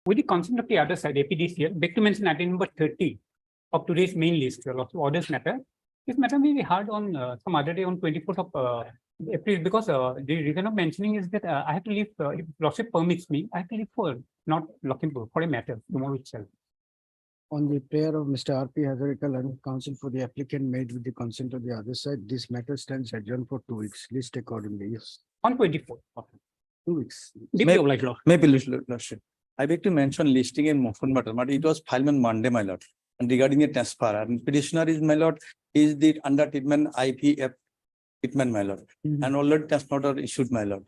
with the consent of the other side, APDCL, beg to mention item number 30 of today's main list, your lordship, orders matter. This matter may be heard on some other day on 24th of April, because the reason of mentioning is that I have to leave, if lordship permits me, I have to leave for not Lakhimpur for a matter tomorrow itself. On the prayer of Mr. R.P. Hazarika, learned counsel for the applicant made with the consent of the other side, this matter stands adjourned for 2 weeks. List accordingly. Yes. On 24th. 2 weeks. Deeply obliged, Lord. Maybe lordship. I beg to mention listing in motion matter, but it was filed on Monday, my lord. And regarding the transfer, and petitioner is, my lord, is the under treatment IPF treatment, my lord. Mhm. And already transporter issued, my lord.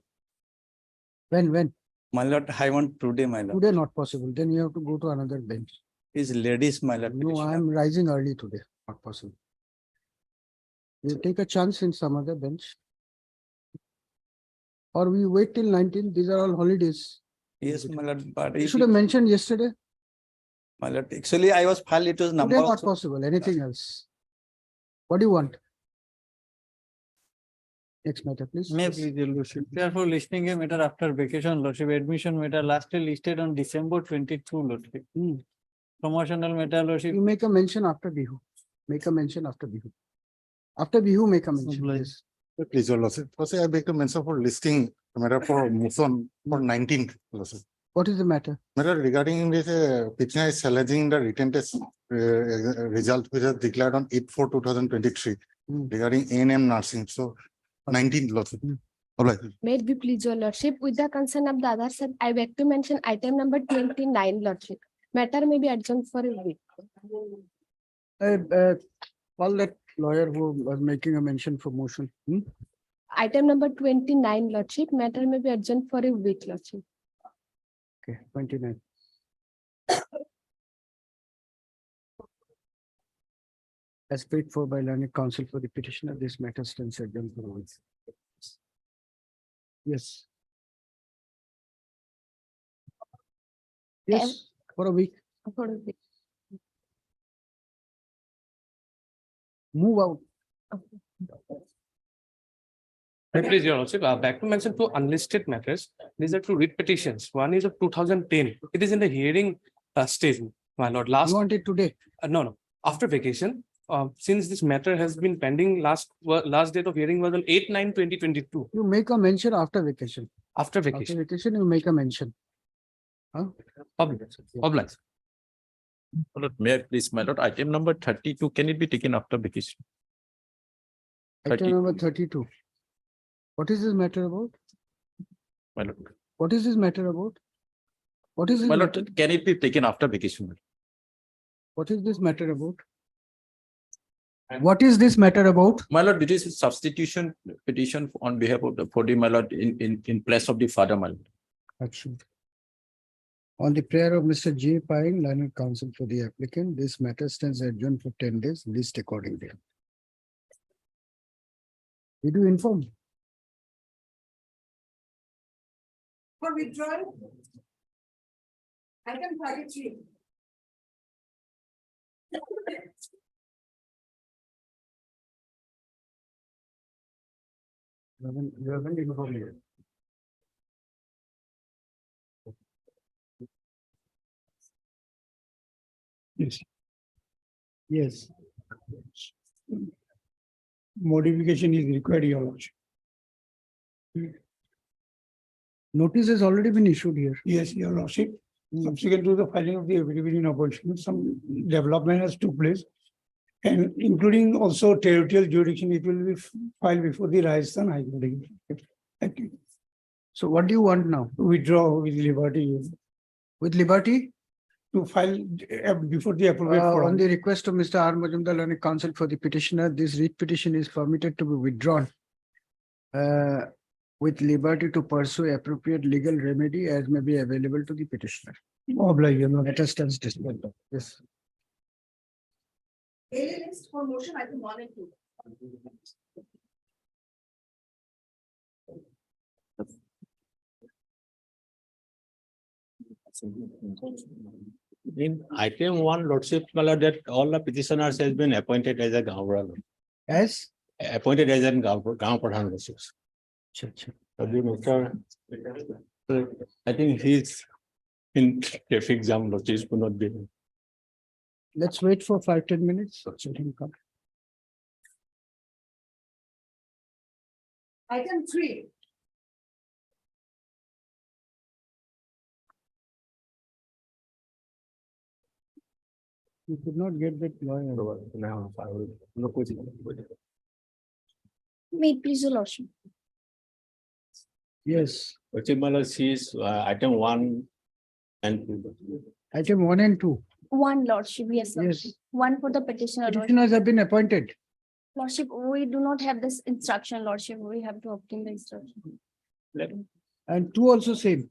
When? My lord, I want today, my lord. Today not possible. Then you have to go to another bench. Is ladies, my lord. No, I petitioner. am rising early today. Not possible. You take a chance in some other bench. Or we wait till 19th. These are all holidays. Yes, my lord, but You it, should have mentioned yesterday. my lord, actually, I was filed, it was number. Today not also- possible. Anything else? What do you want? Next matter, please. Maybe the lordship. Therefore, listing a matter after vacation, lordship, admission matter lastly listed on December 22, lordship. Hmm. Promotional matter, lordship. You make a mention after Bihu. Make a mention after Bihu. After Bihu, make a mention. Obliged. Yes. Please, your lordship. First, I beg to mention for listing matter for motion for 19th, lordship. What is the matter? Matter regarding this, petitioner is challenging the written test result which was declared on 8/4/2023 Hmm. regarding A&M nursing. So 19th, lordship. Hmm. Obliged. May it be please your lordship, with the consent of the other side, I beg to mention item number 29, lordship. Matter may be adjourned for a week. Call that lawyer who was making a mention for motion. Item number 29, lordship, matter may be adjourned for a week, lordship. Okay, 29. As paid for by learned counsel for the petitioner, this matter stands adjourned for a week. Yes. Yes, for a week. For a week. Move out. Please, your lordship, back to mention two unlisted matters. These are two writ petitions. One is of 2010. It is in the hearing stage, my lord. You Last, want it today? no, after vacation. Since this matter has been pending, last date of hearing was on 8/9/2022. You make a mention after vacation. After After vacation. vacation, you make a mention. Obliged. Lord, may I please, my lord, item number 32, can it be taken after vacation? Item 30. number 32. What is this matter about? My lord, What is this matter about? What is this my matter? lord, can it be taken after vacation? What is this matter about? What is this matter about? My lord, it is a substitution petition on behalf of the body, my lord, in place of the father, my lord. Action. On the prayer of Mr. J. Pine, learned counsel for the applicant, this matter stands adjourned for 10 days, list accordingly. Did you inform? For withdrawal. Item 33. You haven't informed yet. Yes. Yes. Modification is required, your lordship. Notice has already been issued here. Yes, your lordship. Subsequent to the filing of the affidavit in opposition, some development has took place. And including also territorial jurisdiction, it will be filed before the Rajasthan High Court. Thank you. So what do you want now? Withdraw with liberty With liberty? to file before the appropriate On forum. the request of Mr. R. Majumdar, learned counsel for the petitioner, this writ petition is permitted to be withdrawn with liberty to pursue appropriate legal remedy as may be available to the petitioner. Oblige, your lordship. Matter stands dismissed. Yes. Daily list for motion item 1 and 2. In item 1, lordship, my lord, that all the petitioners has been appointed as a Gaon As? appointed as a Gaon Pradhan lordship. Sure, sure. I think he's in traffic jam, Lordship could not be. Let's wait for 5-10 minutes. Let him come. Item 3. We could not get that lawyer. May it please your lordship. Yes, Lordship, my lord, sees item 1 and 2. item 1 and 2. One lordship, yes, Yes. lordship. One for the petitioner, lordship. Petitioners have been appointed. Lordship, we do not have this instruction, lordship. We have to obtain the instruction. And 2 also same.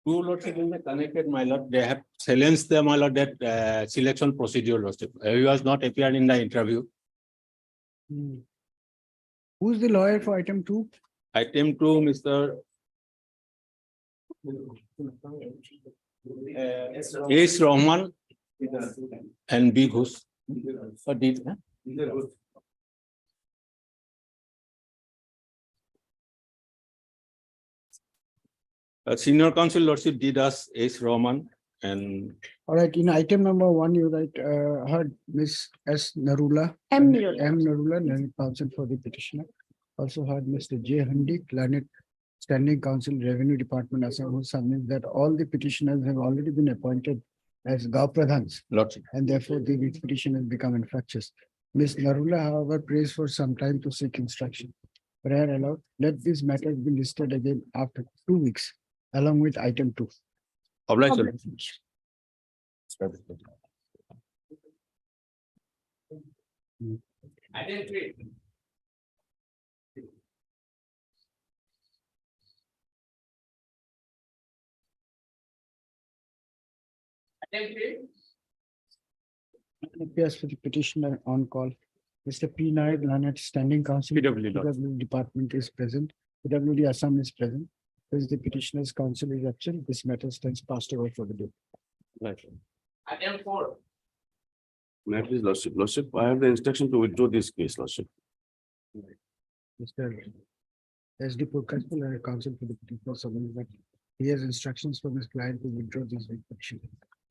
Two lordship in the connected, my lord, they have silenced them, my lord, that selection procedure, lordship. He was not appeared in the interview. Hmm. Who's the lawyer for item 2? Item 2, Mr. S. Rahman and B. Ghosh. Or did, huh? Senior counsel lordship did us S. Rahman and All right, in item number 1, you heard Miss S. Narula. M. Nirula. M. Narula, learned counsel for the petitioner. Also heard Mr. J. Handi, learned standing counsel, Revenue Department, Assam, who submits that all the petitioners have already been appointed as Gav Pradhans, lordship. and therefore the writ petition has become infectious. Ms. Narula, however, prays for some time to seek instruction. Prayer allowed. Let these matters be listed again after 2 weeks, along with item 2. Obliged, Obliged. lordship. Appears for the petitioner on call. Mr. P. Nair, learned standing counsel. PW, Lord. PW Department is present. PWD Assam is present. As the petitioner's counsel is absent, this matter stands passed over for the day. May I please, Lordship, Lordship, I have the instruction to withdraw this case, Lordship. Mr. S.D. Purkastul, learned counsel for the petitioner, submits that he has instructions from his client to withdraw this petition.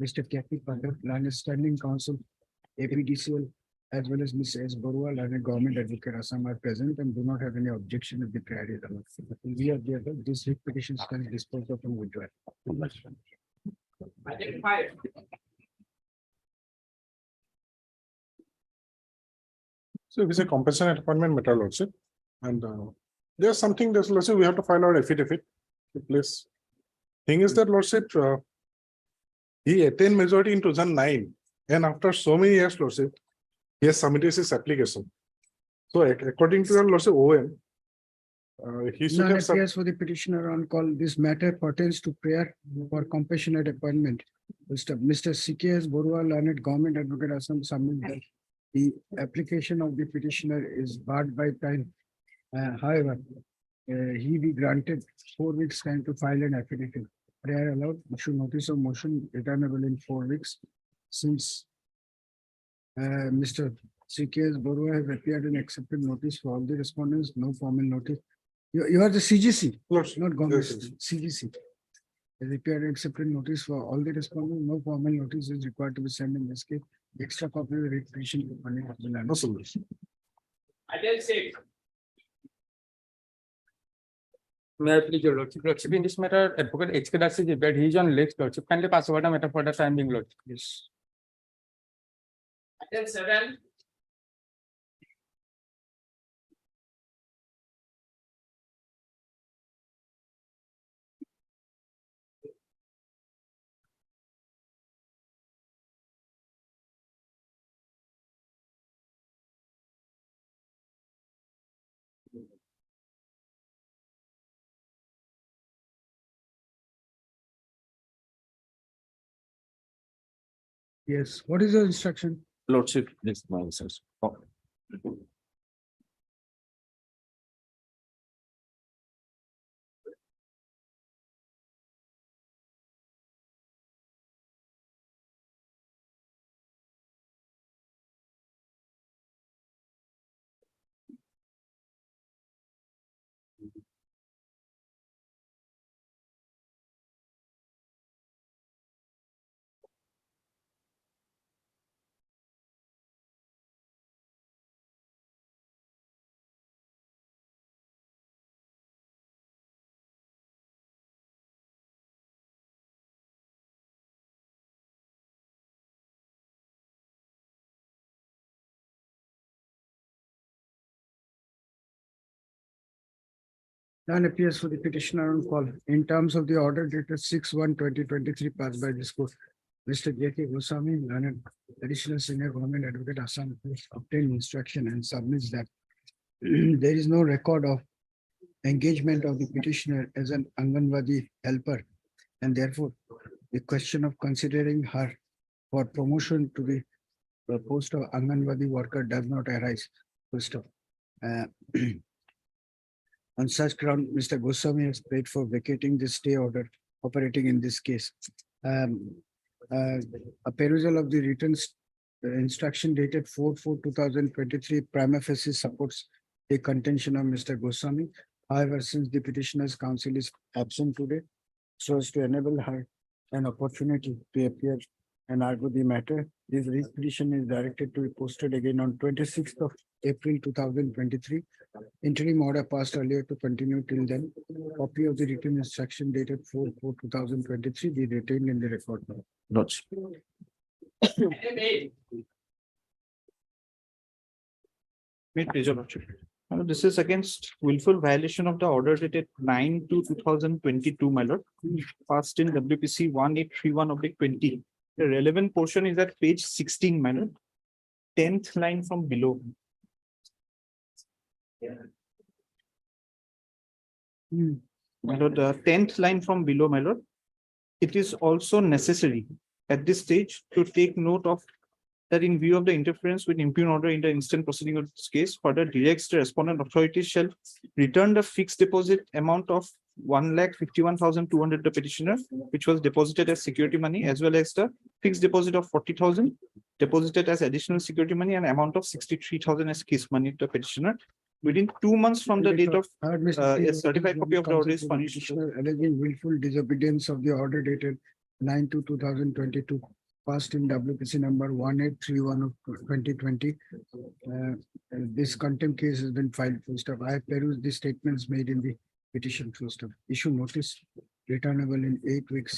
Mr. Kathy Patel, learned standing counsel, APDCL, as well as Ms. S. Barua, learned government advocate Assam are present and do not have any objection if the prior is allowed. We are there, this writ petition stands disposed of and withdrawn. So it is a compensation appointment matter, Lordship. And there's something that's Lordship, we have to file our affidavit. Please. Thing is that Lordship, he attained majority in 2009. And after so many years, Lordship, he has submitted his application. So according to the Lordship OM, he should None have. appears for the petitioner on call. This matter pertains to prayer for compassionate appointment. Mr. C.K.S. Borua, learned government advocate Assam, submit that the application of the petitioner is barred by time. However, he be granted 4 weeks time to file an affidavit. Prayer allowed, issue notice of motion returnable in 4 weeks. Since Mr. C.K.S. Borua has appeared and accepted notice for all the respondents, no formal notice. You are the CGC, Lordship, not government, yes, CGC. Has appeared and accepted notice for all the respondents, no formal notice is required to be sent in this case. Extra copy of the writ petition. Also, Lordship. May I please, your lordship, lordship, in this matter, advocate H.K. Das is prepared, he is on legs, lordship, kindly pass over the matter for the time being, lordship. Yes. Item 7. Yes, what is your instruction? Lordship, this is my instruction. None appears for the petitioner on call. In terms of the order dated 6/1/2023 passed by this court, Mr. J.K. Goswami, learned additional senior government advocate Assam obtained instruction and submits that there is no record of engagement of the petitioner as an Anganwadi helper, and therefore the question of considering her for promotion to the post of Anganwadi worker does not arise. First of, on such ground, Mr. Goswami has prayed for vacating the stay order operating in this case. A perusal of the written instruction dated 4/4/2023 prima facie supports the contention of Mr. Goswami. However, since the petitioner's counsel is absent today, so as to enable her an opportunity to appear and argue the matter, this petition is directed to be posted again on 26th of April 2023. Interim order passed earlier to continue till then. Copy of the written instruction dated 4/4/2023 be retained in the record. Lordship. May please, your lordship. This is against willful violation of the order dated 9/2/2022, my lord, passed in WPC 1831/20. The relevant portion is at page 16, my lord, 10th line from below. My lord, the 10th line from below, my lord. It is also necessary at this stage to take note of that in view of the interference with impugn order in the instant proceeding of this case, further directs the respondent authorities shall return the fixed deposit amount of 1,51,200 the petitioner, which was deposited as security money, as well as the fixed deposit of 40,000 deposited as additional security money and amount of 63,000 as case money to the petitioner within 2 months from the date of a certified copy of the order is furnished. Alleging willful disobedience of the order dated 9/2/2022. Passed in WPC number 1831 of 2020. This contempt case has been filed. First of, I have perused the statements made in the petition. First of, issue notice returnable in 8 weeks.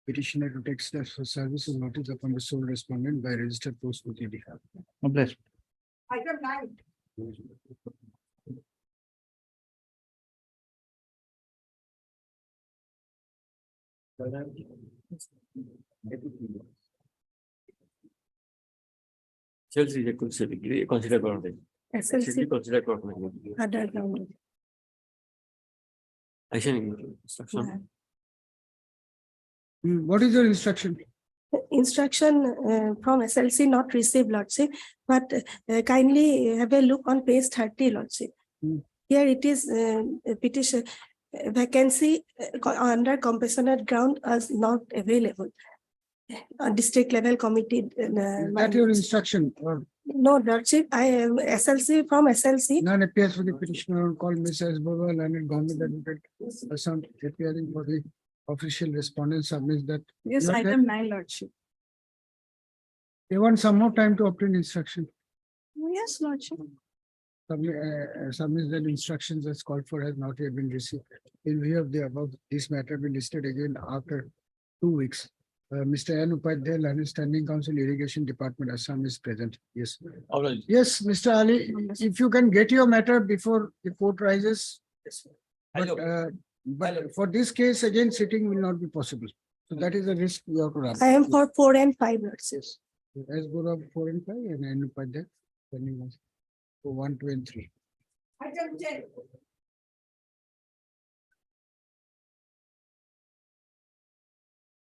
Petitioner to take steps for service of notice upon the sole respondent by registered post OTD. Bless. Item 9. Chelsea, যে consider করবেন SLC consider করবেন other ground. আইসেন instruction What is your instruction? Instruction from SLC not received, lordship, but kindly have a look on page 30, lordship. Here it is petition vacancy under compassionate ground is not available. District level committee. That your instruction or No, lordship, I am SLC from SLC. none appears for the petitioner on call, Mrs. Borwal and government advocate Assam appearing for the official respondent submits that. Yes, You have item 9, lordship. They want some more time to obtain instruction. Yes, lordship. Submits that instructions as called for has not yet been received. In view of the above, this matter will be listed again after 2 weeks. Mr. N. Upadhyay, Learned Standing Council Irrigation Department, Assam is present. Yes. Yes, Mr. Ali, if you can get your matter before the court rises. But for this case, again, sitting will not be possible. So that is a risk you have to run. I am for 4 and 5, lordship. As go of 4 and 5 and N. Upadhyay, standing council for 1, 2 and 3. Item 10.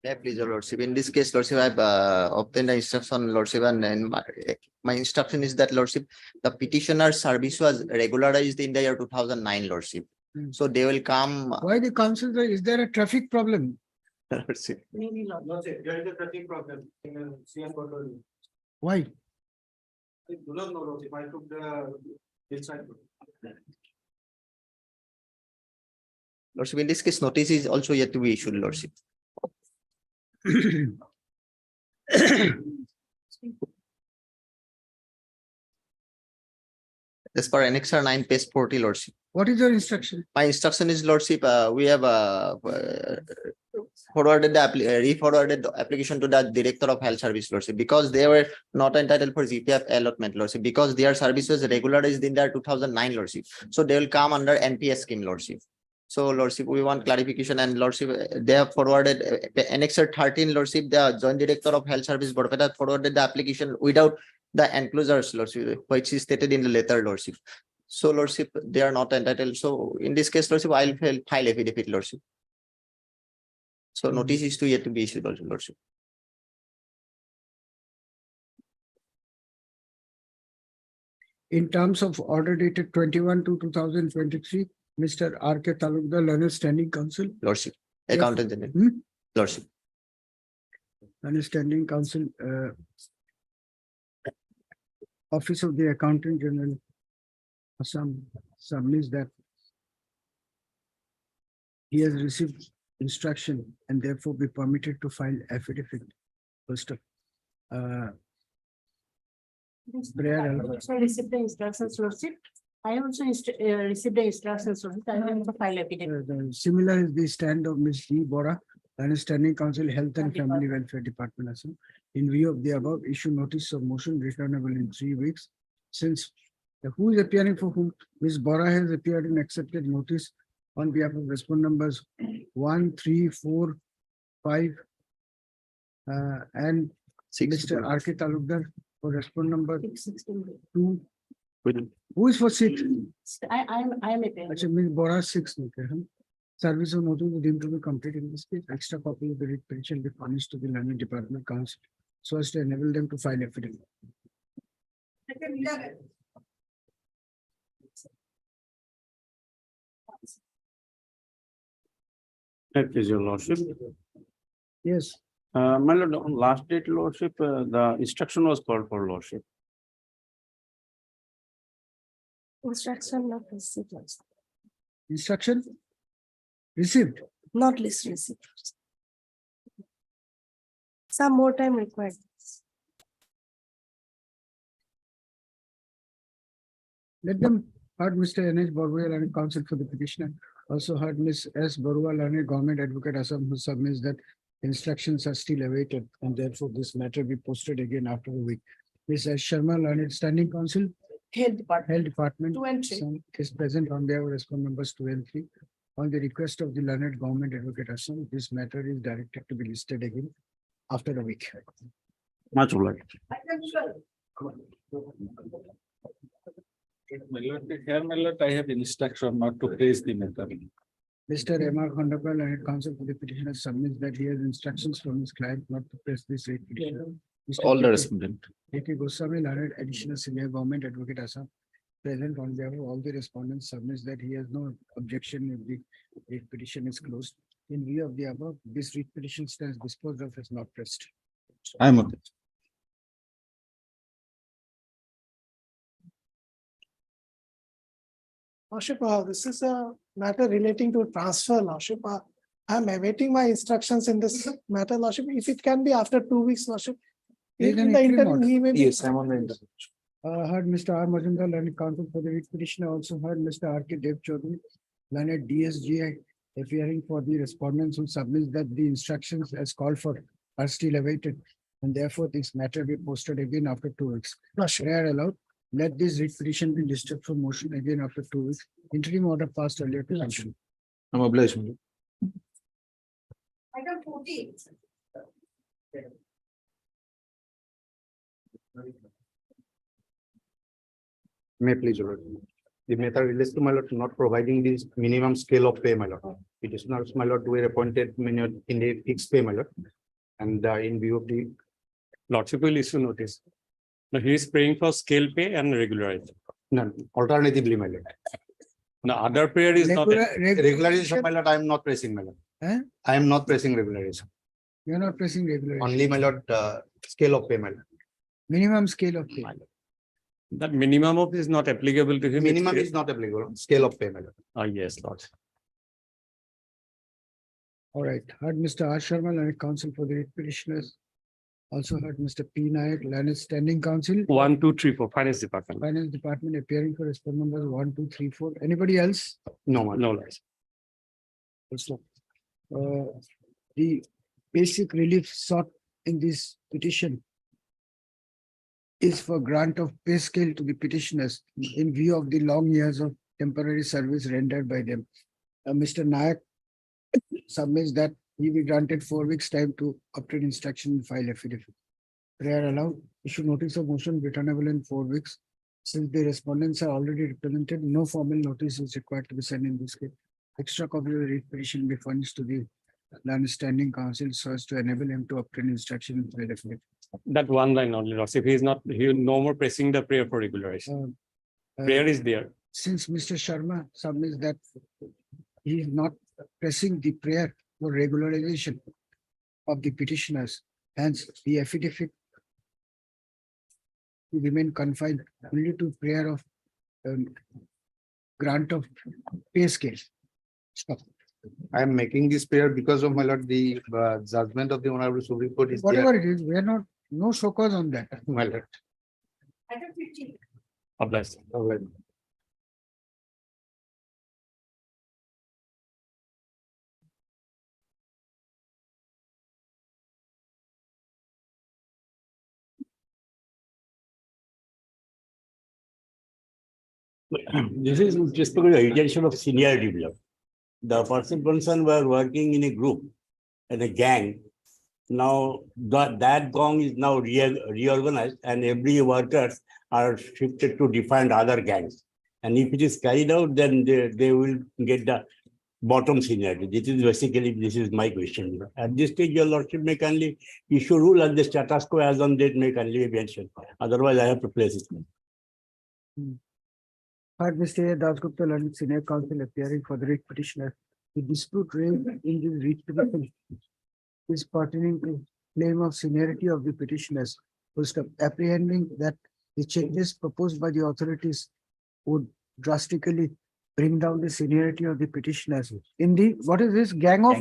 Yeah, please, your lordship. In this case, lordship, I've obtained the instruction, lordship, and my instruction is that, lordship, the petitioner's service was regularized in the year 2009, lordship. So they will come. Why the council, is there a traffic problem? Lordship. Maybe not. There is a traffic problem in CM Kotor. Why? I do not know if I took the inside. Lordship, in this case, notice is also yet to be issued, lordship. As per Annexure 9, page 40, lordship. What is your instruction? My instruction is, lordship, we have forwarded the re-forwarded the application to the Director of Health Service, lordship, because they were not entitled for GPF allotment, lordship, because their service was regularized in their 2009, lordship. So they will come under NPS scheme, lordship. So Lordship, we want clarification and Lordship, they have forwarded Annexure 13, Lordship, the Joint Director of Health Service Borpeta forwarded the application without the enclosures, Lordship, which is stated in the letter, Lordship. So Lordship, they are not entitled. So in this case, Lordship, I'll file affidavit, Lordship. So notice is to yet to be issued, Lordship. In terms of order dated 21/2/2023, Mr. R.K. Talukdar, Learned Standing Council, Lordship, Yes. Accountant General, Hmm? Lordship. Learned Standing Council, Office of the Accountant General, Assam submits that he has received instruction and therefore be permitted to file affidavit. First of, prayer. I received the instructions, Lordship. I also received the instructions, Lordship. I will also file affidavit. Similar is the stand of Ms. D. Bora, Learned Standing Council, Health and Family Welfare Department, Assam. In view of the above, issue notice of motion returnable in 3 weeks. Since who is appearing for whom? Ms. Bora has appeared in accepted notice on behalf of respondent numbers 1, 3, 4, 5. And Mr. R.K. Talukdar for respondent number 2. Who is for 6? I am appearing. Actually, Ms. Bora 6. Okay, huh? Service of notice is deemed to be completed in this case. Extra copy of the writ petition be furnished to the Learning Department Council so as to enable them to file affidavit. That is your lordship. Yes, My lord, on last date, lordship, the instruction was called for lordship. Instruction not received, Lordship. instruction received. Not list received. Some more time required. Let them heard Mr. N.H. Barua, Learned Counsel for the petitioner. Also heard Ms. S. Barua, Learned Government Advocate Assam, who submits that instructions are still awaited and therefore this matter be posted again after a week. Ms. S. Sharma, Learned Standing Council, Health Department. Health Department. 2 and 3. Some is present on behalf of respondent numbers 2 and 3. On the request of the Learned Government Advocate Assam, this matter is directed to be listed again after a week. Much obliged. Here, my lord, I have instruction not to raise the matter. Mr. M.R. Khandapal, Learned Counsel for the petitioner, submits that he has instructions from his client not to press this rate petition. Mr. All the K.K. respondent. A.K. Goswami, Learned Additional Senior Government Advocate Assam, present on behalf of all the respondents, submits that he has no objection if the rate petition is closed. In view of the above, this rate petition stands disposed of as not pressed. I am okay. Lordship, this is a matter relating to transfer, Lordship. I am awaiting my instructions in this matter, Lordship. If it can be after 2 weeks, Lordship. There is In an the interim interim, order. he may be. Yes, I'm on the. Heard Mr. R. Majumdar, Learned Counsel for the rate petitioner, also heard Mr. R.K. Dev Chaudhary, Learned DSGI, appearing for the respondents who submits that the instructions as called for are still awaited. And therefore, this matter be posted again after 2 weeks. Prayer allowed. Let this writ petition be listed for motion again after 2 weeks. Interim order passed earlier to sanction. I'm obliged. my lord. Item 14. May please, your lord. The matter relates to my lord not providing this minimum scale of pay, my lord. It is not, my lord, were appointed in a fixed pay, my lord. And in view of the Lordship will issue notice. Now he is praying for scale pay and regularization. no, alternatively, my lord. The other prayer is not. Regularization, my lord, I am not pressing, my lord. Eh? I am not pressing regularization. You are not pressing regulation. Only, my lord, scale of pay, my lord. Minimum scale of pay. That minimum of is not applicable to him. Minimum It's- is not applicable, scale of pay, my lord. Ah, yes, Lord. All right, heard Mr. R. Sharma, Learned Counsel for the writ petitioners. Also heard Mr. P. Nayak, Learned Standing Counsel, 1, 2, 3, 4, Finance Department. Finance Department appearing for respondent numbers 1, 2, 3, 4. Anybody else? No, my lord. No, Lord. Also, the basic relief sought in this petition is for grant of pay scale to the petitioners in view of the long years of temporary service rendered by them. Mr. Nayak submits that he be granted 4 weeks time to obtain instruction and file affidavit. Prayer allowed, issue notice of motion returnable in 4 weeks. Since the respondents are already represented, no formal notice is required to be sent in this case. Extra copy of the writ petition be furnished to the land standing council so as to enable him to obtain instruction and file affidavit. That one line only, Lordship. He is not, he will no more pressing the prayer for regularization. Prayer is there. Since Mr. Sharma submits that he is not pressing the prayer for regularization of the petitioners, hence the affidavit to remain confined only to prayer of grant of pay scale. Stop. I am making this prayer because of my lord, the judgment of the Honorable Supreme Court is Whatever there. it is, we are not, no show cause on that. My lord. Obliged. This is with respect to the retention of seniority below. The person concerned were working in a group and a gang. Now that gang is now reorganized and every workers are shifted to different other gangs. And if it is carried out, then they will get the bottom seniority. This is my question. At this stage, your lordship may kindly issue rule and the status quo as on date may kindly be mentioned. Otherwise, I have to place it. Heard Mr. A. Dasgupta, learned senior counsel appearing for the writ petitioner. The dispute raised in this writ petition is pertaining to claim of seniority of the petitioners, who is apprehending that the changes proposed by the authorities would drastically bring down the seniority of the petitioners. In the, what is this gang of?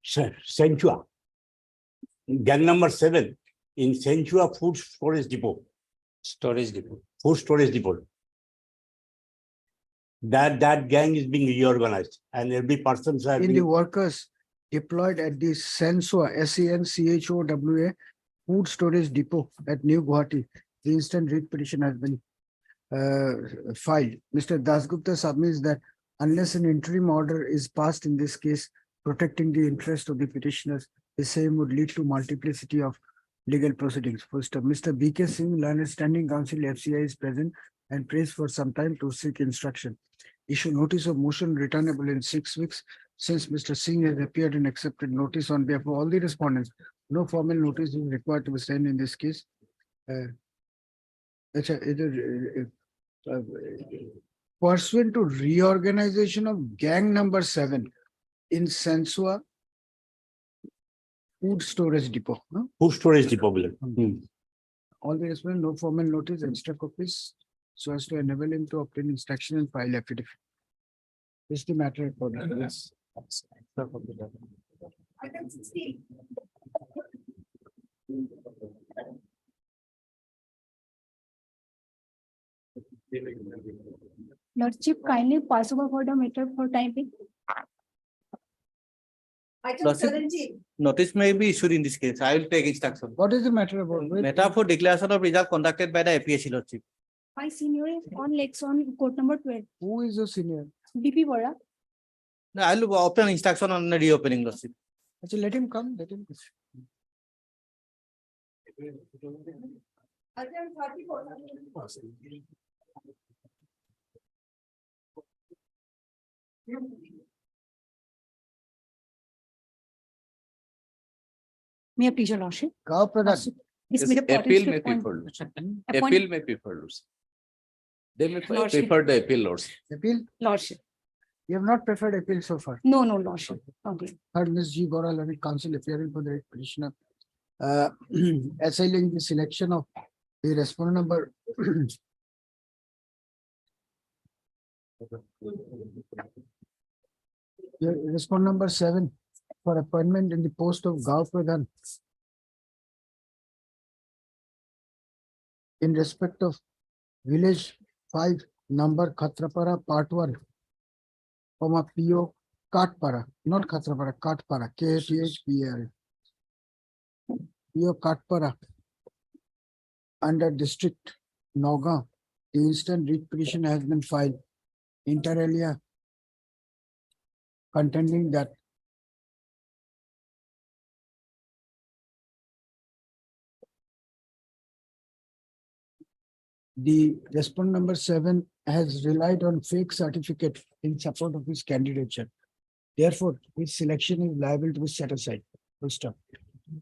Senchua. Gang number 7 in Senchua Food Storage Depot. Food Storage Depot. That gang is being reorganized and every person. In the workers deployed at the Sensua, SENCHOWA Food Storage Depot at New Guwahati, the instant writ petition has been filed. Mr. Dasgupta submits that unless an interim order is passed in this case, protecting the interest of the petitioners, the same would lead to multiplicity of legal proceedings. First, Mr. B.K. Singh, learned standing counsel FCI, is present and prays for some time to seek instruction. Issue notice of motion returnable in 6 weeks. Since Mr. Singh has appeared and accepted notice on behalf of all the respondents, no formal notice is required to be sent in this case. Pursuant to reorganization of gang number 7 in Sensua Food Storage Depot. No? Food Storage Depot. All the respondents, no formal notice, extra copies, so as to enable him to obtain instruction and file affidavit. This is the matter for this. Lordship, kindly pass over for the matter for time being. Lordship, notice may be issued in this case. I will take instruction. What is the matter about? Matter for declaration of result conducted by the APSC Lordship. My senior is on legs on court number 12. Who is your senior? BP Bora. I will open instruction on the reopening Lordship. Actually, let him come, let him. May I please your lordship? Gav Pradhan. This may Appeal may prefer. Appeal may prefer. They may Lordship. prefer the appeal, Lordship. Appeal? Lordship. You have not preferred appeal so far. No, lordship. Okay. Heard Ms. G. Bora, learned counsel appearing for the writ petitioner. Assailing the selection of the respondent number. Respondent number 7 for appointment in the post of Gav Pradhan. In respect of village 5, number Khatrapara, part 1. PO Katpara, not Khatrapara, Katpara, KATHPARA. PO Katpara under district Nagaon. The instant writ petition has been filed. Inter alia contending that the respondent number 7 has relied on fake certificate in support of his candidature. Therefore, his selection is liable to be set aside. Full stop.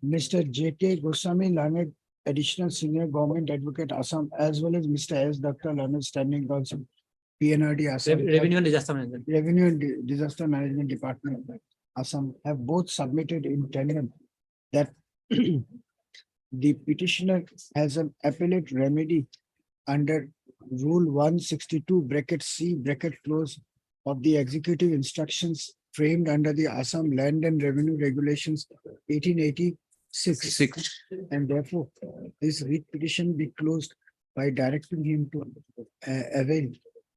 Mr. J.K. Goswami, learned additional senior government advocate Assam, as well as Mr. S. Dr. learned standing counsel, PNRD Assam. Revenue and disaster management. Revenue and Disaster Management Department, Assam, have both submitted in tandem that the petitioner has an appellate remedy under Rule 162 bracket C bracket close of the executive instructions framed under the Assam Land and Revenue Regulations 1886. And therefore, this writ petition be closed by directing him to avail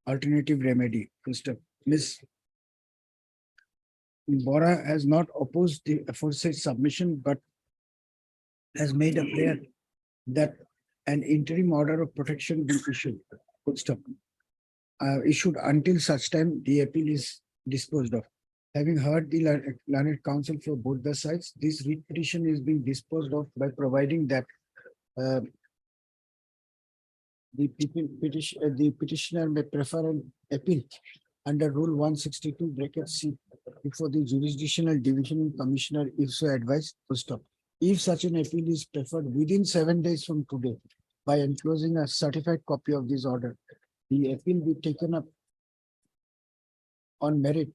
alternative remedy. Mr. Ms. Bora has not opposed the aforesaid submission, but has made a prayer that an interim order of protection be issued. Full stop. Issued until such time the appeal is disposed of. Having heard the learned counsel for both the sides, this writ petition is being disposed of by providing that the petitioner may prefer an appeal under Rule 162 bracket C before the jurisdictional division commissioner if so advised. Full stop. If such an appeal is preferred within 7 days from today, by enclosing a certified copy of this order, the appeal be taken up on merit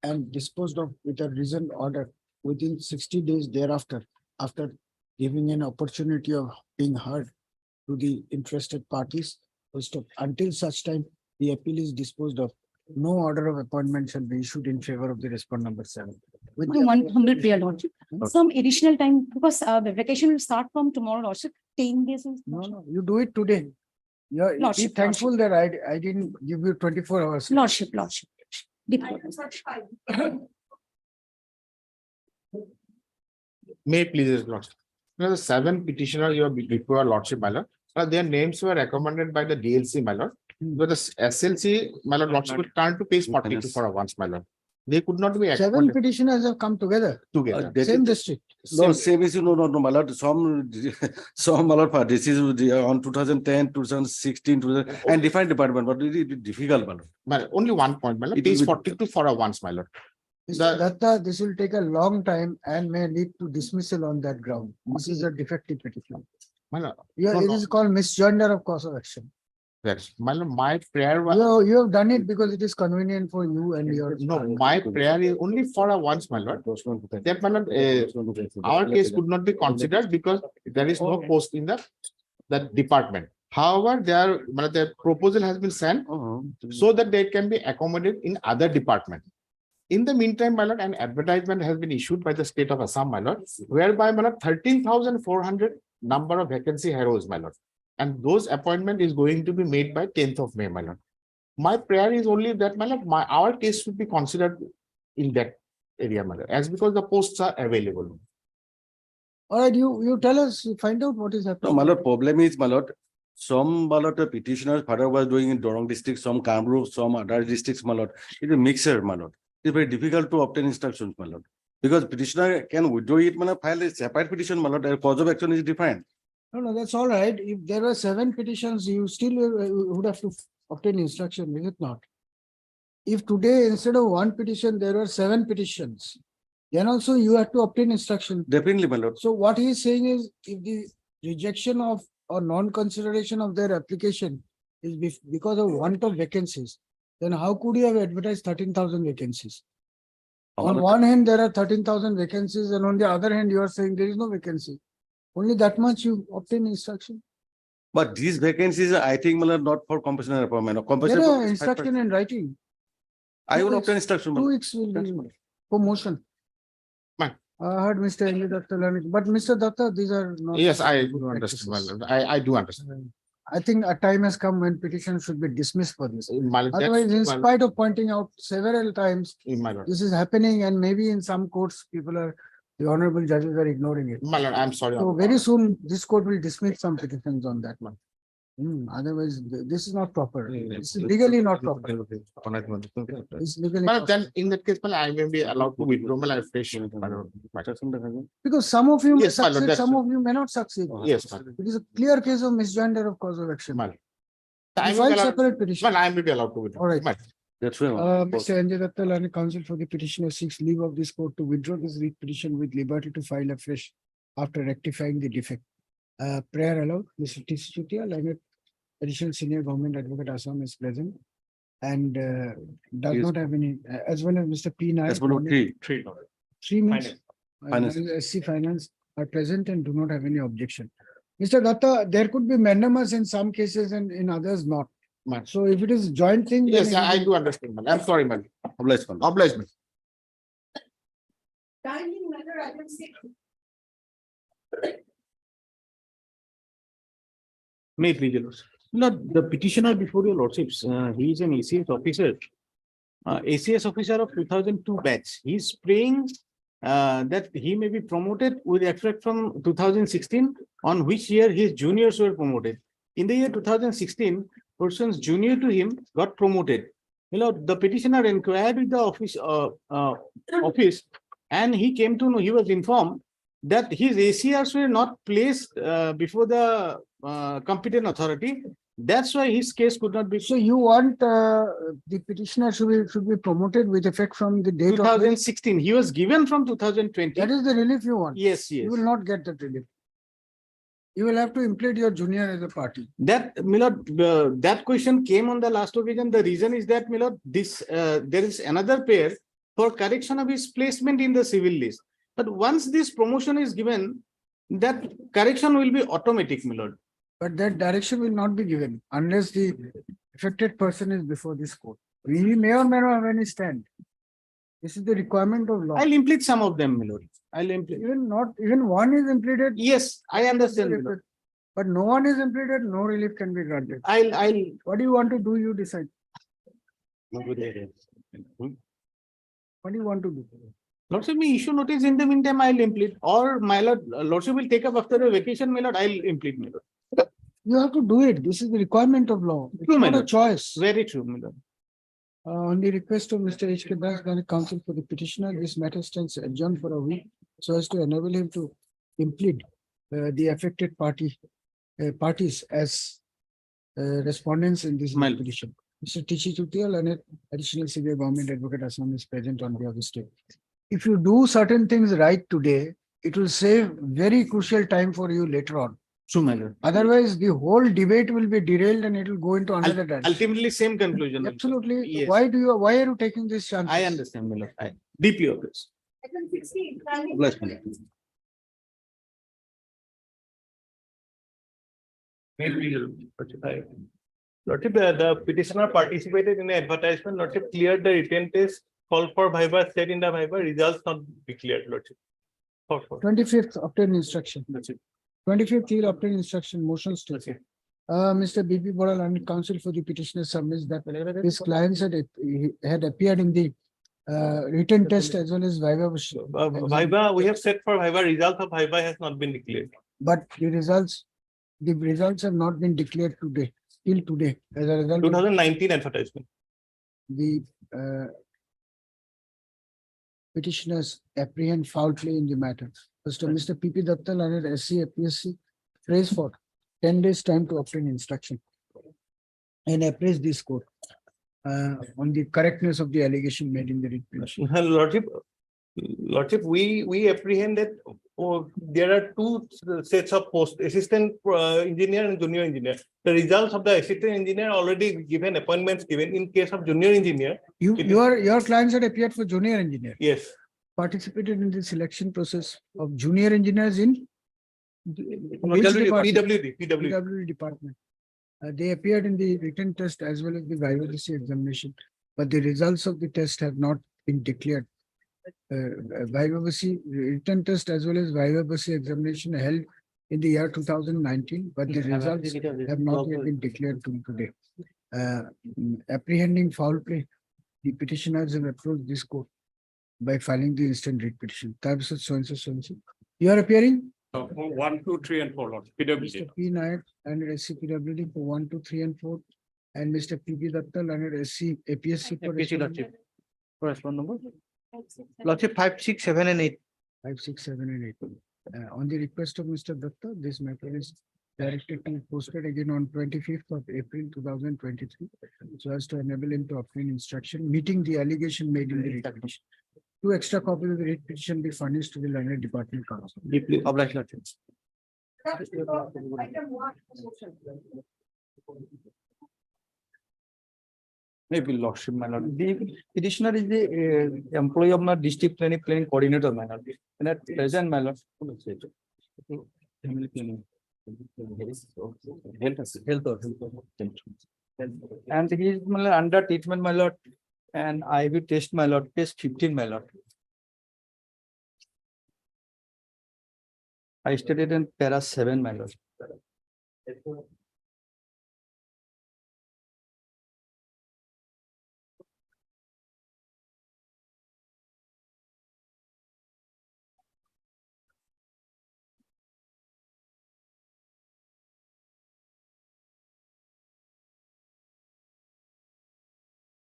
and disposed of with a reasoned order within 60 days thereafter, after giving an opportunity of being heard to the interested parties. Full stop. Until such time, the appeal is disposed of. No order of appointment shall be issued in favor of the respondent number 7. With the- One humble prayer, Lordship. Some additional time, because the vacation will start from tomorrow, Lordship, 10 days. No, you do it today. Yeah, be Lordship, thankful that I didn't give you 24 hours. Lordship. May please, His Lordship. The 7 petitioners you have before your Lordship, my lord. Their names were recommended by the DLC, my lord. But the SLC, my lord, Lordship will turn to page 42 for a once, my lord. They could not be 7 recommended petitioners have come together, together. same district. No, same issue, no, my lord, some, my lord, this is on 2010, 2016, and different department, but it is difficult, my lord. But only one point, my lord, It page will be- 42 for a once, my lord. Mr. Datta, this will take a long time and may lead to dismissal on that ground. This is a defective petition. My lord, Yeah, No, it no. is called misjoinder of cause of action. that's, my lord, my prayer was. You have done it because it is convenient for you and your. No, my prayer is only for a once, my lord. That, my lord, our case could not be considered because there is no post in that department. However, their proposal has been sent so that they can be accommodated in other departments. In the meantime, my lord, an advertisement has been issued by the state of Assam, my lord, whereby, my lord, 13,400 number of vacancy arose, my lord. And those appointment is going to be made by 10th of May, my lord. My prayer is only that, my lord, our case should be considered in that area, my lord, as because the posts are available. All right, you tell us, you find out what is No, happening. my lord, problem is, my lord, some, my lord, petitioners, father was doing in Dorong district, some Kamrup, some other districts, my lord. It's a mixer, my lord. It's very difficult to obtain instructions, my lord. Because petitioner can withdraw it, my lord, file a separate petition, my lord, their cause of action is defined. No, that's all right. If there were 7 petitions, you still would have to obtain instruction, is it not? If today, instead of 1 petition, there were 7 petitions, then also you have to obtain instruction. Definitely, my lord. So what he is saying is, if the rejection of or non-consideration of their application is because of want of vacancies, then how could you have advertised 13,000 vacancies? On one hand, there are 13,000 vacancies, and on the other hand, you are saying there is no vacancy. Only that much you obtain instruction. But these vacancies, I think, my lord, not for compulsory appointment. There Compulsory are appointment is 5%. instruction in writing. I will 2 obtain weeks- instruction. 2 weeks will be for motion. Fine. I heard Mr. N. Datta learning, but Mr. Datta, these are not. Yes, I good do understand, my practices. lord. I do understand. I think a time has come when petitions should be dismissed for this. My lord, that's- Otherwise, in my- spite of pointing out several times, my lord. this is happening, and maybe in some courts, the honorable judges are ignoring it. My lord, I'm sorry. So very soon, this court will dismiss some petitions on that one. Otherwise, this is not proper. This is legally not proper. It's legally. But not- then in that case, I may be allowed to withdraw my fresh. Because some of you may Yes, my lord, succeed, that's some of you may not succeed. Yes, my lord. It is a clear case of misjoinder of cause of action. My lord. You I may be file allowed- separate petition. Well, I may be allowed to withdraw. All right. My- That's why. Mr. N. J. Datta, Learned Counsel for the petitioner seeks leave of this court to withdraw this writ petition with liberty to file afresh after rectifying the defect. Prayer allowed, Mr. T. C. Chutia, Learned Additional Senior Government Advocate Assam is present and does Yes. not have any, as well as Mr. P. Nair. That's about three. Three minutes. Finance. SC Finance are present and do not have any objection. Mr. Datta, there could be mandamus in some cases and in others not. Ma'am. So if it is joint thing. then Yes, it I will- do understand. Ma'am. I'm sorry, man. Obliged, my lord. Oblige me. May please, your lordship. Lord, the petitioner before your lordships, he is an ACS officer. ACS officer of 2002 batch. He is praying that he may be promoted with effect from 2016, on which year his juniors were promoted. In the year 2016, persons junior to him got promoted. The petitioner inquired with the office, and he came to know, he was informed that his ACRs were not placed before the competent authority. That's why his case could not be. So you want the petitioner should be promoted with effect from the date of. 2016, he was given from 2020. That is the relief you want. Yes, You yes. will not get that relief. You will have to implicate your junior as a party. That, Milord, that question came on the last occasion. The reason is that, Milord, there is another pair for correction of his placement in the civil list. But once this promotion is given, that correction will be automatic, Milord. But that direction will not be given unless the affected person is before this court. We may or may not have any stand. This is the requirement of law. I'll implement some of them, Milord. I'll implement. Even one is implicated. Yes, I understand, Milord. But no one is implicated, no relief can be granted. I'll. What do you want to do? You decide. What do you want to do? Lordship may issue notice in the meantime, I'll implement, or my lordship will take up after a vacation, my lord, I'll implement. You have to do it. This is the requirement of law. It's True, my not a lord. choice. Very true, my lord. On the request of Mr. H. K. Das, Learned Counsel for the petitioner, this matter stands adjourned for a week so as to enable him to implead the affected parties as respondents in this My- petition. Mr. T.C. Chutia, Learned Additional Senior Government Advocate Assam is present on behalf of the state. If you do certain things right today, it will save very crucial time for you later on. True, my lord. Otherwise, the whole debate will be derailed and it will go into another direction. Ultimately, same conclusion. my lord. Absolutely. Yes. Why are you taking this chance? I understand, my lord. I deeply obvious. Obliged, my lord. Lordship, the petitioner participated in the advertisement. Lordship cleared the written test, called for viva, said in the viva, results not declared, Lordship. For. 25th obtain instruction. That's it. 25th he'll obtain instruction, motions to. Okay. Mr. B.P. Bora, Learned Counsel for the petitioner submits that his clients had appeared in the written test as well as viva. Viva, we have set for viva, result of viva has not been declared. But the results have not been declared today, till today. As a result, of 2019 advertisement. the petitioners apprehend foul play in the matter. First, Mr. P.P. Datta, Learned SC, APSC, prays for 10 days time to obtain instruction and appraise this court on the correctness of the allegation made in the writ petition. Lordship, we apprehend that there are two sets of posts, assistant engineer and junior engineer. The results of the assistant engineer already given, appointments given. In case of junior engineer. Your clients had appeared for junior engineer. Yes. Participated in the selection process of junior engineers in which department? PWD department. They appeared in the written test as well as the vivacy examination, but the results of the test have not been declared. Vivacy written test as well as vivacy examination held in the year 2019, but the results have not yet been declared till today. Apprehending foul play, the petitioners have approached this court by filing the instant writ petition. So and so. You are appearing? 1, 2, 3, and 4, Lord, PWD. Mr. P Nayak, learned SC PWD for 1, 2, 3, and 4. And Mr. PB Datta, learned SC APSC for APSC respondent. Lordship. Correspond number. Lordship 5, 6, 7, and 8. 5, 6, 7, and 8. On the request of Mr. Datta, this matter is directed to be posted again on 25th of April 2023, so as to enable him to obtain instruction, meeting the allegation made in the writ petition. 2 extra copies of the writ petition be furnished to the learned department counsel. Deeply obliged, Lordship. Maybe Lordship, my lord. The petitioner is the employee of my district planning coordinator, my lord. And at present, my lord. Family planning. Health. And he is my lord, under treatment, my lord. And IV test, my lord, test 15, my lord. I stated in para 7, my lord.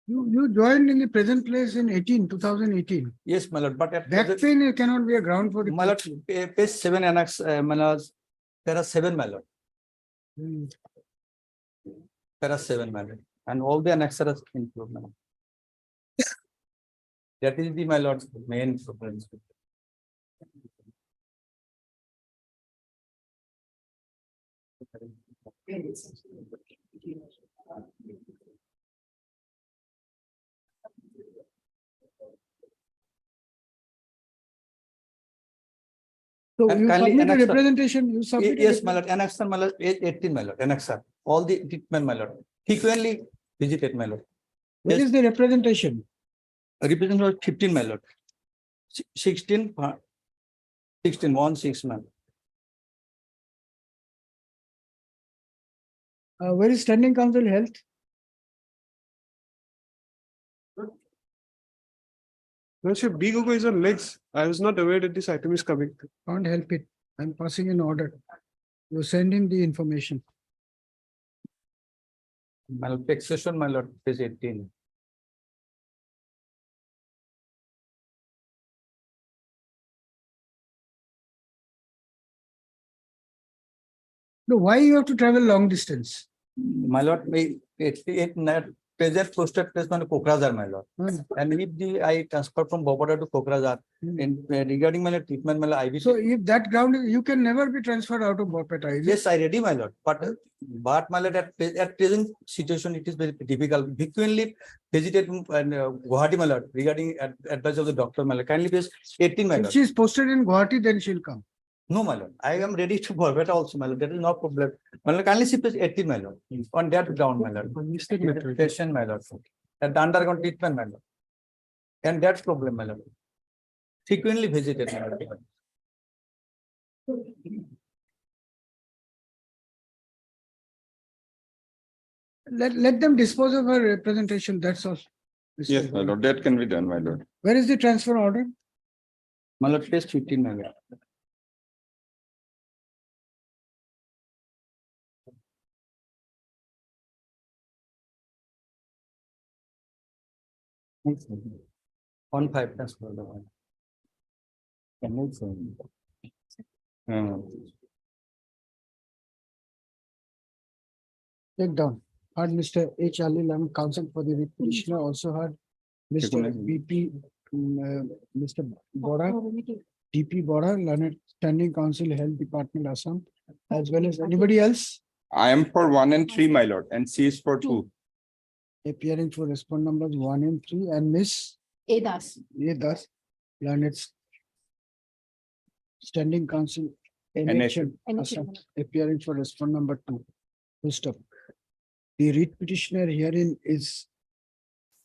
You joined in the present place in 2018. Yes, my lord, but at Back present- pain cannot be a ground for the. my lord, page 7 annex, my lord, para 7, my lord. Hmm. Para 7, my lord, and all the annexes included, my lord. That is the, my lord, main problem. So And you kindly submitted annex the- representation, you submitted. Yes, my lord, annexer, my lord, page 18, my lord, annexer, all the treatment, my lord, frequently visited, my lord. What is the representation? Representation was 15, my lord. 16, 16, 1, 6, man. Where is standing council health? Lordship, B Gogo is on legs. I was not aware that this item is coming. Can't help it. I'm passing an order. You send him the information. My lord, taxation, my lord, page 18. No, why you have to travel long distance? My lord, present posted place on Kokrajhar, my lord. And if I transfer from Boboda to Kokrajhar, in regarding my treatment, my IV. So if that ground, you can never be transferred out of Borpeta, is it? Yes, I ready, my lord, but my lord, at present situation, it is very difficult. Frequently visited and Guwahati, my lord, regarding advice of the doctor, my lord, kindly please 18, my If lord. she is posted in Guwahati, then she'll come. No, my lord, I am ready to Borpeta also, my lord, that is no problem. My lord, kindly see page 18, my lord, on that ground, my lord. Patient, my lord, that undergone treatment, my lord. And that's problem, my lord. Frequently visited, my lord. Let them dispose of her representation, that's all. Yes, my lord, that can be done, my lord. Where is the transfer order? My lord, page 15, my lord. On 5 transfer. Take down. Heard Mr. H. Ali Lam, counsel for the writ petitioner, also heard Mr. BP, Mr. Bora, DP Bora, learned standing council, health department, Assam, as well as anybody else I am for 1 and 3, my lord, and C is for 2. appearing for respond numbers 1 and 3, and Miss Edas. A. Das, learned standing council, NH. Assam, appearing for respond number 2. Full stop. The writ petitioner herein is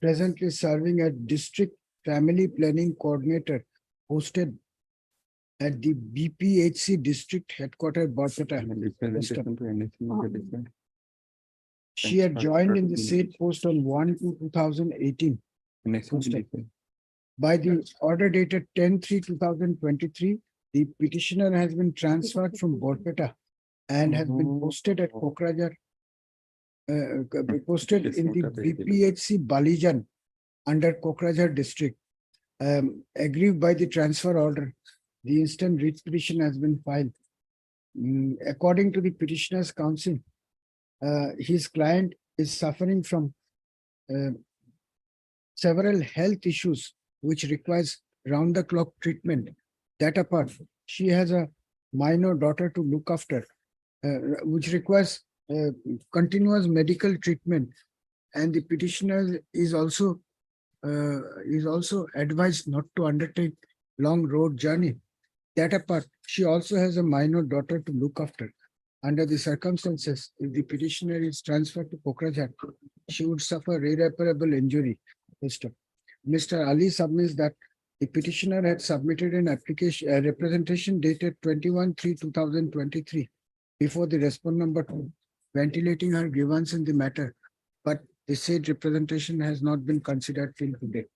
presently serving as district family planning coordinator posted at the BPHC district headquarters, Borpeta. She had joined in the said post on 1/2/2018 by the order dated 10/3/2023 The petitioner has been transferred from Borpeta and has been posted at Kokrajhar, posted in the BPHC Balijan under Kokrajhar district. Aggrieved by the transfer order, the instant writ petition has been filed. According to the petitioner's counsel, his client is suffering from several health issues which requires round-the-clock treatment. That apart, she has a minor daughter to look after, which requires continuous medical treatment, and the petitioner is also advised not to undertake long road journey. That apart, she also has a minor daughter to look after. Under the circumstances, if the petitioner is transferred to Kokrajhar, she would suffer irreparable injury. Mr. Ali submits that the petitioner had submitted an application, a representation dated 21/3/2023 before the respondent number 2, ventilating her grievance in the matter, but the said representation has not been considered till today.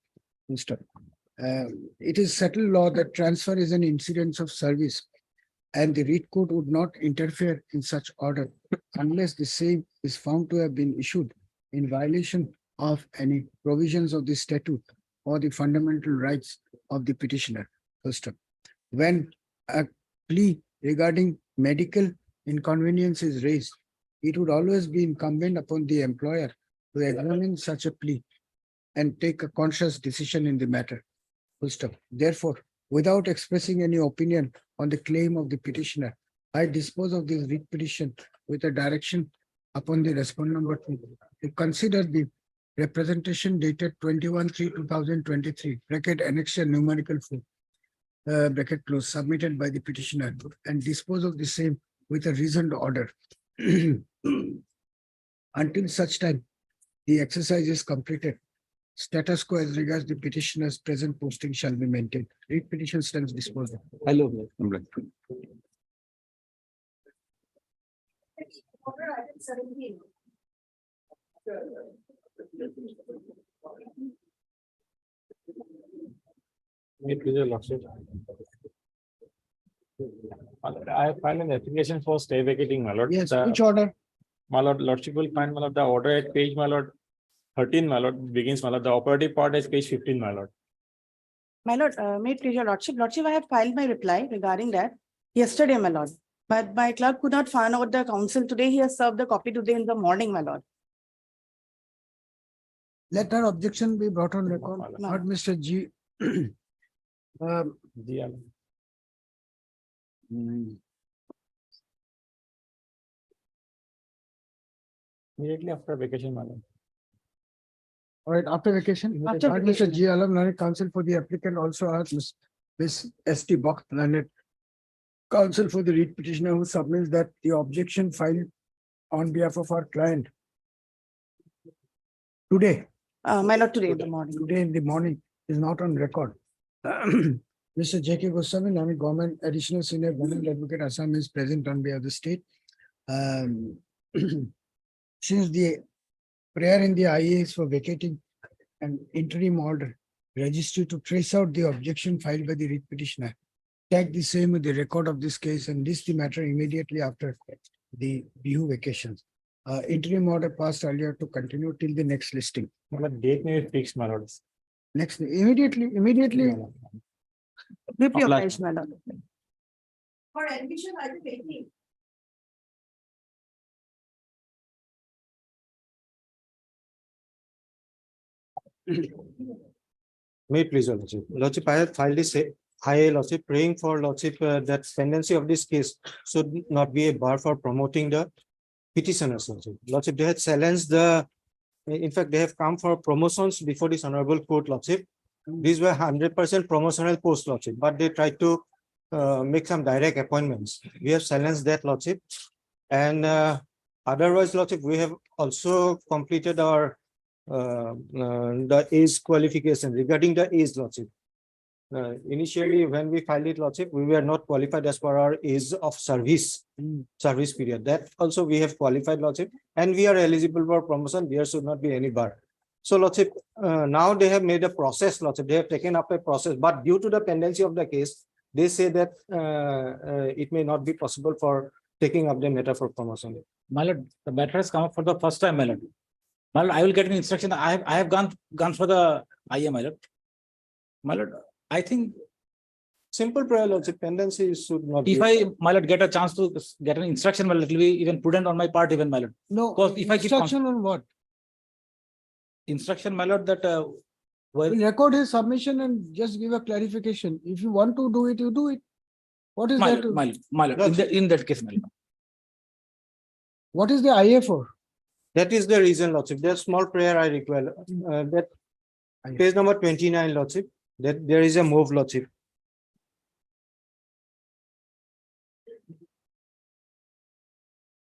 It is settled law that transfer is an incidence of service, and the writ court would not interfere in such order unless the same is found to have been issued in violation of any provisions of the statute or the fundamental rights of the petitioner. When a plea regarding medical inconvenience is raised, it would always be incumbent upon the employer to examine such a plea and take a conscious decision in the matter. Therefore, without expressing any opinion on the claim of the petitioner, I dispose of this writ petition with a direction upon the respondent number 2 to consider the representation dated 21/3/2023, bracket annexure numerical 4, bracket close, submitted by the petitioner, and dispose of the same with a reasoned order. Until such time, the exercise is completed. Status quo as regards the petitioner's present posting shall be maintained. Writ petition stands disposed of. Hello. I filed an application for stay vacating, my lord. Yes, which order? My lord, lordship will find, my lord, the order at page, my lord, 13, my lord, begins, my lord, the operative part is page 15, my lord. My lord, may it please your lordship, I have filed my reply regarding that yesterday, my lord. But my clerk could not find out the counsel today. He has served the copy today in the morning, my lord. Let her objection be brought on record. Not Mr. G. Immediately after vacation, my lord. All right, after vacation. After Mr. vacation. G. Alam, learned counsel for the applicant, also asked Ms. S.T. Bach, learned counsel for the writ petitioner, who submits that the objection filed on behalf of our client today, My lord, today in the morning. today in the morning, is not on record. Mr. J.K. Goswami, Nami Government Additional Senior Government Advocate Assam, is present on behalf of the state. Since the prayer in the IA is for vacating an interim order registry to trace out the objection filed by the writ petitioner, tag the same with the record of this case and list the matter immediately after the Bihu vacations. Interim order passed earlier to continue till the next listing. My lord, date may be fixed, my lord. Next, immediately. Briefly Apply. obliged, my lord. For admission, I think 18. May it please, your lordship. Lordship, I have filed this IA, lordship, praying for lordship that pendency of this case should not be a bar for promoting the petitioners. Lordship, they had challenged in fact, they have come for promotions before this honorable court, lordship. These were 100% promotional posts, lordship, but they tried to make some direct appointments. We have challenged that, lordship. And otherwise, lordship, we have also completed our the age qualification regarding the age, lordship. Initially, when we filed it, lordship, we were not qualified as per our age of service period. That also we have qualified, lordship, and we are eligible for promotion. There should not be any bar. So, lordship, now they have made a process, lordship. They have taken up a process, but due to the pendency of the case, they say that it may not be possible for taking up the matter for promotion. My lord, the matter has come up for the first time, my lord. My lord, I will get an instruction. I have gone for the IA, my lord. My lord, I think Simple prayer, Lordship, pendency should not if be. my lord, get a chance to get an instruction, my lord, it will be even prudent on my part, even, my lord. No, Because if I keep instruction on what? instruction, my lord, that well, We'll record his submission and just give a clarification. If you want to do it, you do it. What is my that? lord, my lord, in that case, my lord. What is the IA for? That is the reason, Lordship. There's small prayer I require, that page number 29, Lordship, that there is a move, Lordship.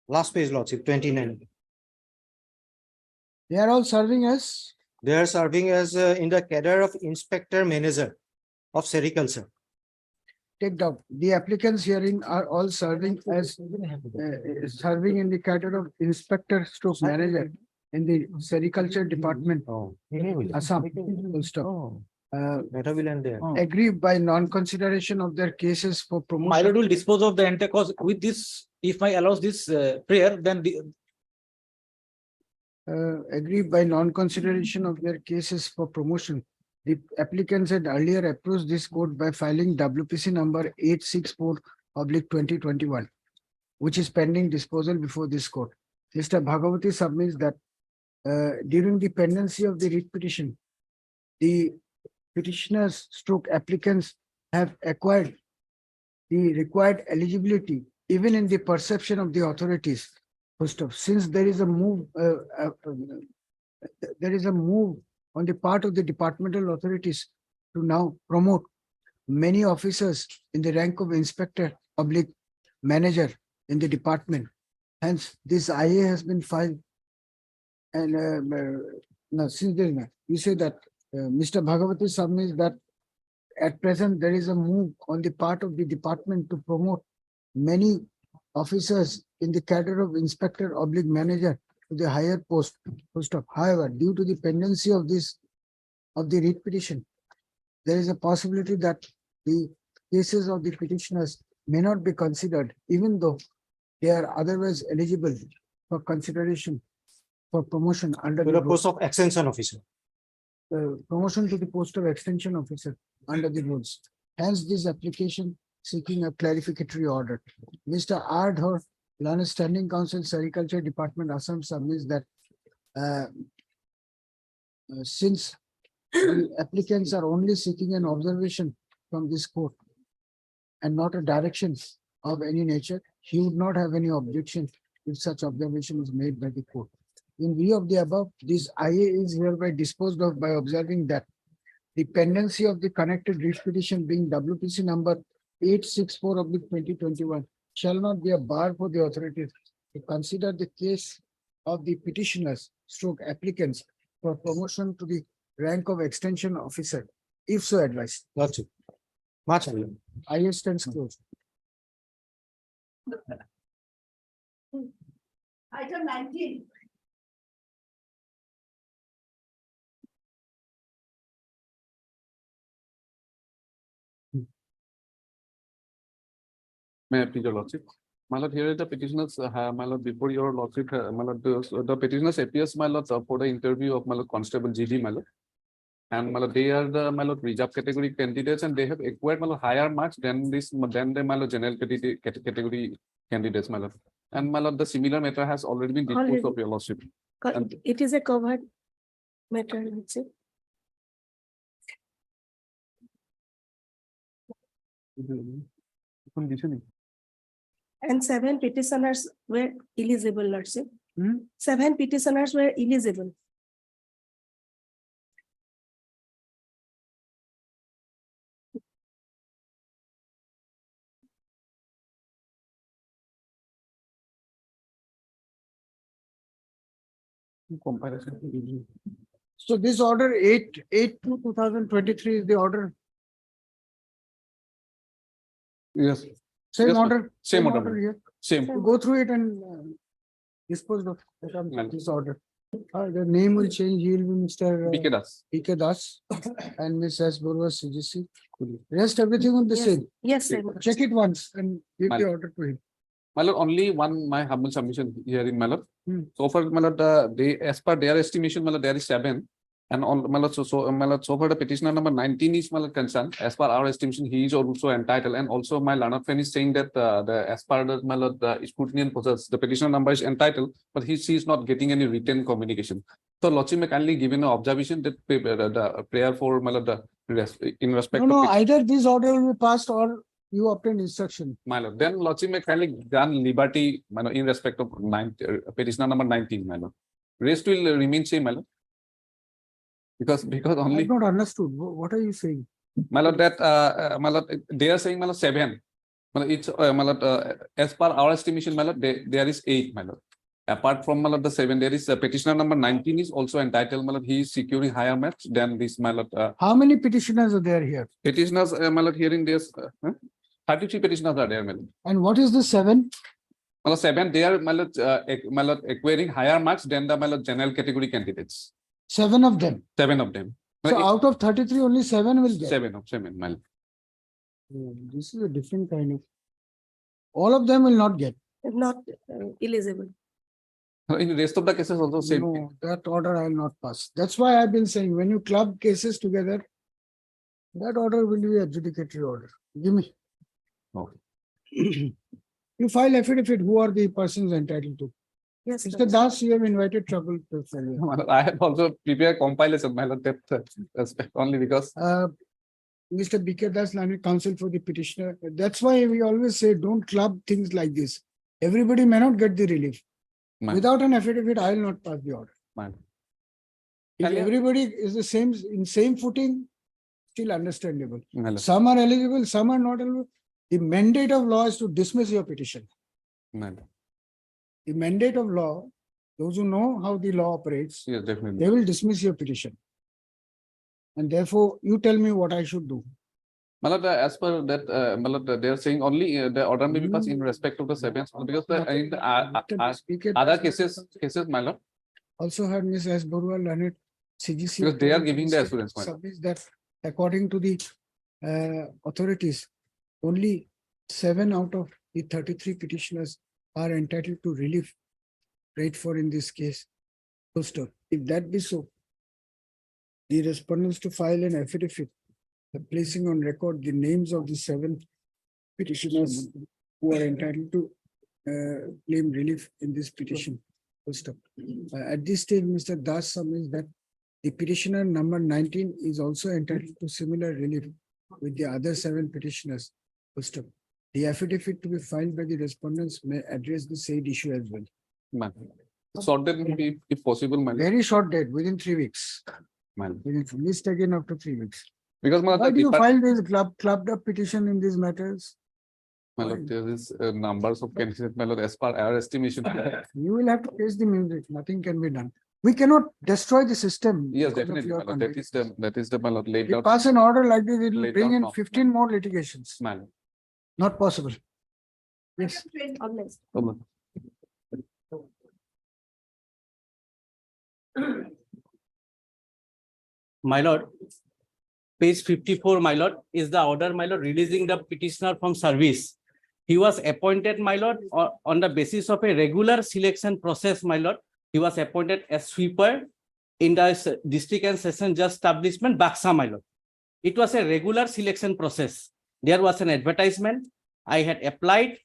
Last page, Lordship, 29. They are all serving as, They are serving as in the cadre of inspector manager of sericulture. take down, the applicants herein are all serving as, serving in the cadre of inspector stroke manager in the sericulture department, Assam. Full stop. Matter will end there. Agree by non-consideration of their cases for My promotion. lord will dispose of the entire cause with this. If I allows this prayer, then Agree by non-consideration of their cases for promotion. The applicants had earlier approached this court by filing WPC number 864/2021, which is pending disposal before this court. Mr. Bhagavati submits that during the pendency of the writ petition, the petitioners stroke applicants have acquired the required eligibility, even in the perception of the authorities. First of, since there is a move, on the part of the departmental authorities to now promote many officers in the rank of inspector, public manager in the department. Hence, this IA has been filed. And now, since then, you say that Mr. Bhagavati submits that at present there is a move on the part of the department to promote many officers in the cadre of inspector, public manager to the higher post. However, due to the pendency of this, of the writ petition, there is a possibility that the cases of the petitioners may not be considered, even though they are otherwise eligible for consideration for promotion under To the post of extension officer. promotion to the post of extension officer under the rules. Hence, this application seeking a clarificatory order. Mr. R. Dhar, Learned Standing Council, Sericulture Department, Assam submits that since the applicants are only seeking an observation from this court and not a direction of any nature, he would not have any objection if such observation is made by the court. In view of the above, this IA is hereby disposed of by observing that the pendency of the connected writ petition being WPC number 864/2021 shall not be a bar for the authorities to consider the case of the petitioners stroke applicants for promotion to the rank of extension officer, if so advised. That's it. Much earlier. IA stands closed. Item 19. May I please your lordship? My lord, here is the petitioners, my lord, before your lordship, my lord, the petitioners appears, my lord, for the interview of my lord Constable GD, my lord. And my lord, they are the my lord reserve category candidates, and they have acquired my lord higher marks than the my lord general category candidates, my lord. And my lord, the similar matter has already been disposed of your lordship. And- It is a covered matter, let's say. And 7 petitioners were eligible, lordship. 7 petitioners were eligible. Comparison. So this order 8/2/2023 is the order, Yes. same Yes, ma'am. order. Same order. Here. Same. You go through it and dispose of Ma'am. this order. The name will change, he will be Mr. BK Das. PK Das and Ms. S. Borua CGC. Rest everything on the Yes. same. Yes, sir. Check it once and give My the order to him. My lord, only one, my humble submission here in my lord. Hmm. So far, my lord, they, as per their estimation, my lord, there is 7. And on, my lord, my lord, so far the petitioner number 19 is my lord concerned. As per our estimation, he is also entitled. And also my learned friend is saying that as per the, my lord, the scrutiny and process, the petitioner number is entitled, but she is not getting any written communication. So Lordship may kindly give an observation that the prayer for my lord, in respect No, of either this order will be passed or you obtain instruction. my lord, then Lordship may kindly grant liberty, my lord, in respect of petitioner number 19, my lord. Rest will remain same, my lord. Because only, I've not understood. What are you saying? my lord, that my lord, they are saying my lord 7. My lord, it's my lord, as per our estimation, my lord, there is 8, my lord. Apart from my lord, the 7, there is petitioner number 19 is also entitled, my lord, he is securing higher marks than this, my lord. How many petitioners are there here? Petitioners, my lord, hearing this, 33 petitioners are there, my lord. And what is the 7? My lord, 7, they are, my lord, acquiring higher marks than the, my lord, general category candidates. 7 of them. 7 of them. So out of 33, only 7 will get. 7 of 7, my lord. This is a different kind of. All of them will not get. Not eligible. In the rest of the cases also same. No, that order I will not pass. That's why I've been saying, when you club cases together, that order will be adjudicatory order. Give me. Okay. You file affidavit, who are the persons entitled to? Yes. Mr. Das, you have invited trouble to file. My lord, I have also prepared compilation, my lord, that respect only because. Mr. BK Das, learned counsel for the petitioner. That's why we always say, don't club things like this. Everybody may not get the relief. my- Without an affidavit, I will not pass the order. my- If And yeah. everybody is the same, in same footing, still understandable. my lord, Some are eligible, some are not eligible. The mandate of law is to dismiss your petition. my lord. The mandate of law, those who know how the law operates, Yes, definitely. they will dismiss your petition. And therefore, you tell me what I should do. My lord, as per that, my lord, they are saying only the order may be passed in respect of the 7th, because in the Speaker other does cases, my lord, Also had Ms. S. Borua learned CGC. because they are giving the assurance, my lord. Submits that according to the authorities, only 7 out of the 33 petitioners are entitled to relief prayed for in this case. Full stop. If that be so, the respondents to file an affidavit placing on record the names of the 7 petitioners who are entitled to claim relief in this petition. Full stop. At this stage, Mr. Das submits that the petitioner number 19 is also entitled to similar relief with the other 7 petitioners. Full stop. The affidavit to be filed by the respondents may address the said issue as well. My lord. Short date will be, if possible, my lord. Very short date, within 3 weeks. My lord. List again after 3 weeks. Because my Why lord, do you the file this clubbed up petition in these matters? my lord, there is numbers of candidates, my lord, as per our estimation. You will have to face the music. Nothing can be done. We cannot destroy the system. Yes, because of definitely, your my lord. conduct. That is the, my lord, laid You out. pass an order like this, it will Laid bring out in now. 15 more litigations. My lord. Not possible. Yes. Oh, My lord, page 54, my lord, is the order, my lord, releasing the petitioner from service. He was appointed, my lord, on the basis of a regular selection process, my lord. He was appointed as sweeper in the district and session judge establishment, Baksa, my lord. It was a regular selection process. There was an advertisement. I had applied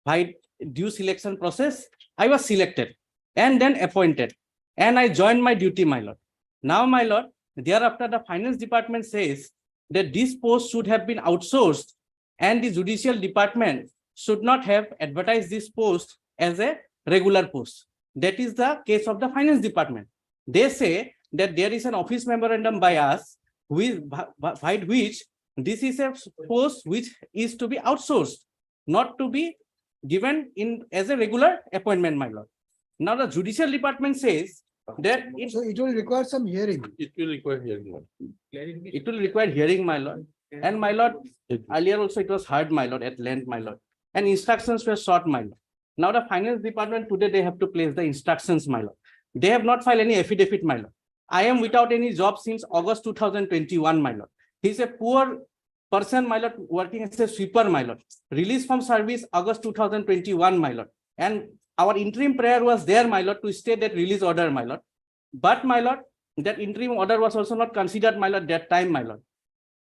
by due selection process. I was selected and then appointed, and I joined my duty, my lord. Now, my lord, thereafter, the finance department says that this post should have been outsourced and the judicial department should not have advertised this post as a regular post. That is the case of the finance department. They say that there is an office memorandum by us by which this is a post which is to be outsourced, not to be given in as a regular appointment, my lord. Now the judicial department says that So it will require some hearing. it will require hearing, my lord. It will require hearing, my lord. And my lord, earlier also it was heard, my lord, at length, my lord. And instructions were sought, my lord. Now the finance department today, they have to place the instructions, my lord. They have not filed any affidavit, my lord. I am without any job since August 2021, my lord. He's a poor person, my lord, working as a sweeper, my lord. Released from service August 2021, my lord. And our interim prayer was there, my lord, to stay that release order, my lord. But, my lord, that interim order was also not considered, my lord, that time, my lord.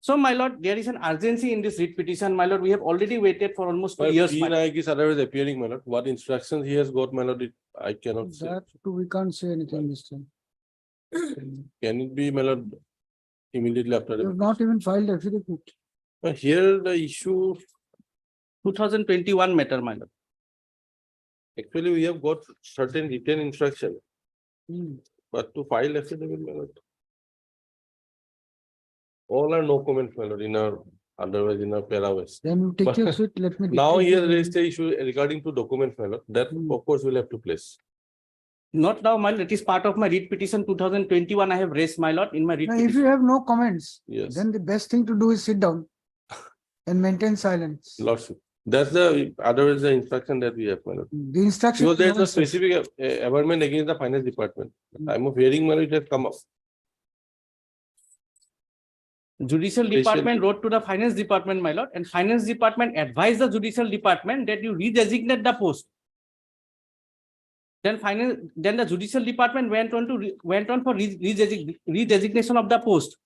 So, my lord, there is an urgency in this writ petition, my lord. We have already waited for almost 2 years. P. my lord. Naik is otherwise appearing, my lord. What instructions he has got, my lord, I cannot say. That too, we can't say anything this time. Can it be, my lord, immediately after? You have not even filed affidavit. But here the issue, 2021 matter, my lord. actually, we have got certain written instruction, Hmm. but to file affidavit, my lord. All are no comment, my lord, in our, otherwise in our paragraphs. Then you take your seat, let me. Now dictate he has the- raised the issue regarding to documents, my lord, that of course will have to place. Not now, my lord. It is part of my writ petition 2021. I have raised, my lord, in my writ Now, if you petition. have no comments, Yes. then the best thing to do is sit down and maintain silence. Lordship. That's the, otherwise the instruction that we have, my lord. The instruction. Because there's a specific averment against the finance department. I'm of hearing, my lord, it has come up. Judicial Special- department wrote to the finance department, my lord, and finance department advised the judicial department that you redesignate the post. Then the judicial department went on for redesignation of the post.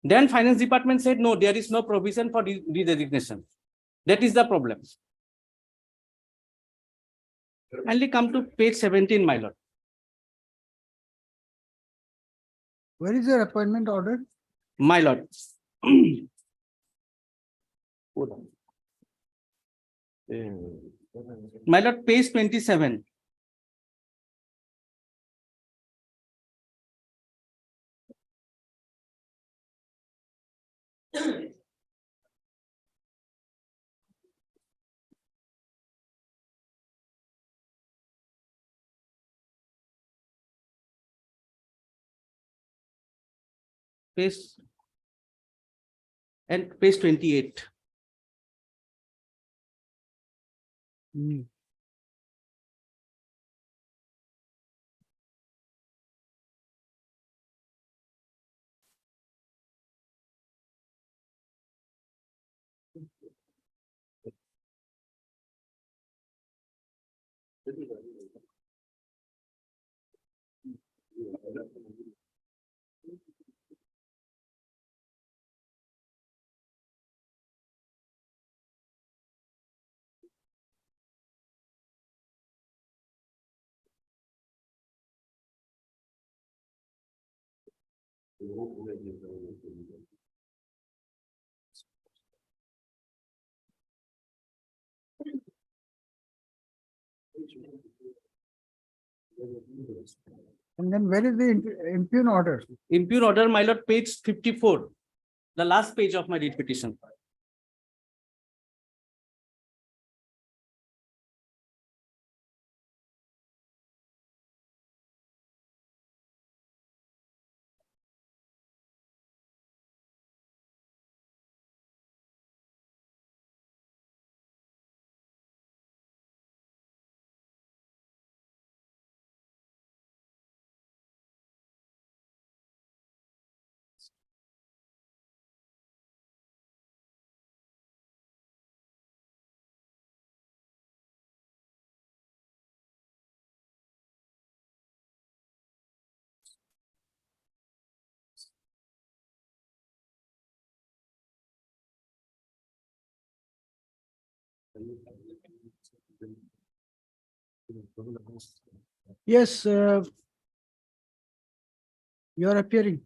Then finance department said, no, there is no provision for redesignation. That is the problem. Finally come to page 17, my lord. Where is your appointment order? My lord. My lord, page 27. Page and page 28. And then where is the impugn order? Impugn order, my lord, page 54. The last page of my writ petition. Yes. You are appearing.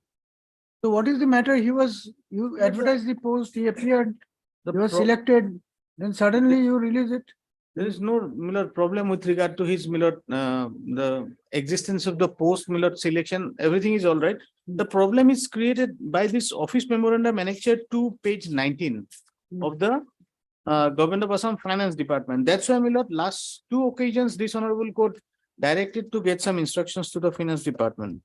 So what is the matter? You advertised the post, he appeared, The he was pro- selected, then suddenly you release it. There is no Miller problem with regard to his Miller, the existence of the post Miller selection, everything is all right. The problem is created by this office memorandum annexure to page 19 of the Government of Assam Finance Department. That's why Miller, last two occasions, this honorable court directed to get some instructions to the Finance Department.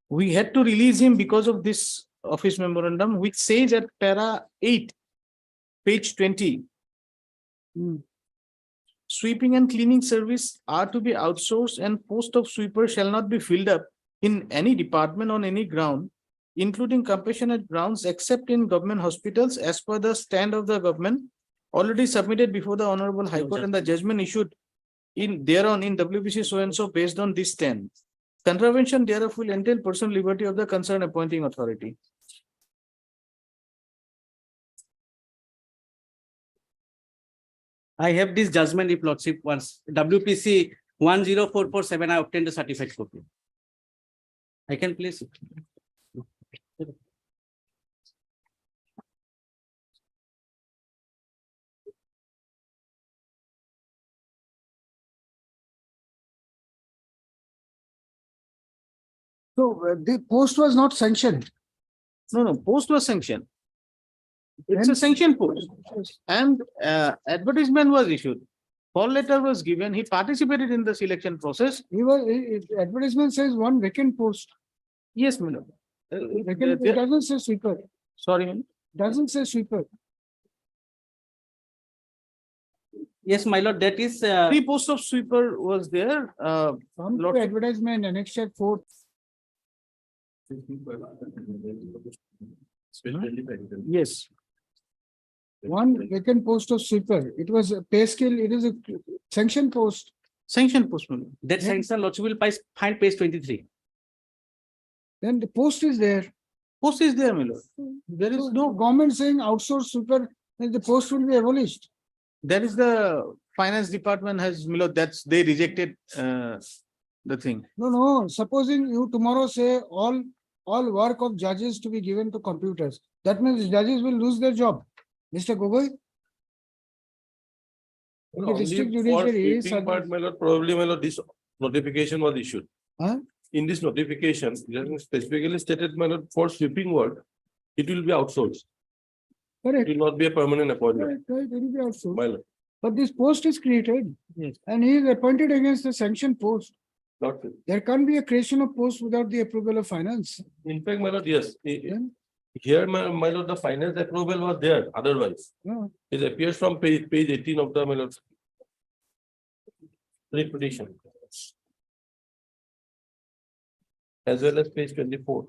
We had to release him because of this office memorandum, which says at para 8, page 20. sweeping and cleaning service are to be outsourced and post of sweeper shall not be filled up in any department on any ground, including compassionate grounds except in government hospitals as per the stand of the government already submitted before the Honorable High Court and the judgment issued in thereon in WBC so and so based on this stand. Contravention thereof will entail personal liberty of the concerned appointing authority. I have this judgment if Lordship wants. WPC 10447, I obtained a certified copy. I can place it. So the post was not sanctioned. No, post was sanctioned. It's a sanctioned post and advertisement was issued. Call letter was given. He participated in the selection process. Advertisement says one vacant post. Yes, madam. It doesn't say sweeper. Sorry, madam. Doesn't say sweeper. Yes, my lord, that is. Three posts of sweeper was there. Come to advertisement, annexure 4. Yes. One vacant post of sweeper. It was a pay scale. It is a sanction post. Sanction post, madam. That sanction Lordship will find page 23. Then the post is there. Post is there, my lord. There is No government saying outsource sweeper, then the post will be abolished. That is the finance department has, my lord, that's they rejected the thing. No. Supposing you tomorrow say all work of judges to be given to computers. That means judges will lose their job. Mr. Gogoi? In the district judiciary, Probably, my lord, this notification was issued. Huh? In this notification, it is specifically stated, my lord, for sweeping work, it will be outsourced. Correct. It will not be a permanent appointment. Right, it will be outsourced. My lord. But this post is created. Yes. And he is appointed against the sanctioned post. Not true. There can't be a creation of post without the approval of finance. In fact, my lord, yes. Then? Here, my lord, the finance approval was there, otherwise. No. It appears from page 18 of the, my lord, petition. As well as page 24.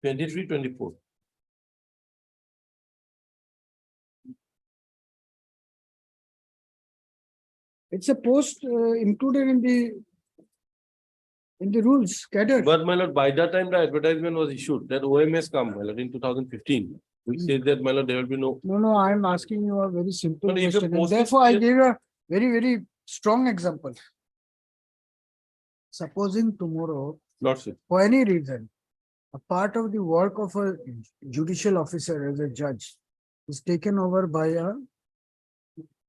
23, 24. It's a post included in the rules, cadre. But my lord, by that time the advertisement was issued that OMS come, my lord, in 2015. Which says that, my lord, there will be no. No, I'm asking you a very simple But if a question. And post is therefore, I there- gave a very strong example. Supposing tomorrow, Lordship. for any reason, a part of the work of a judicial officer as a judge is taken over by a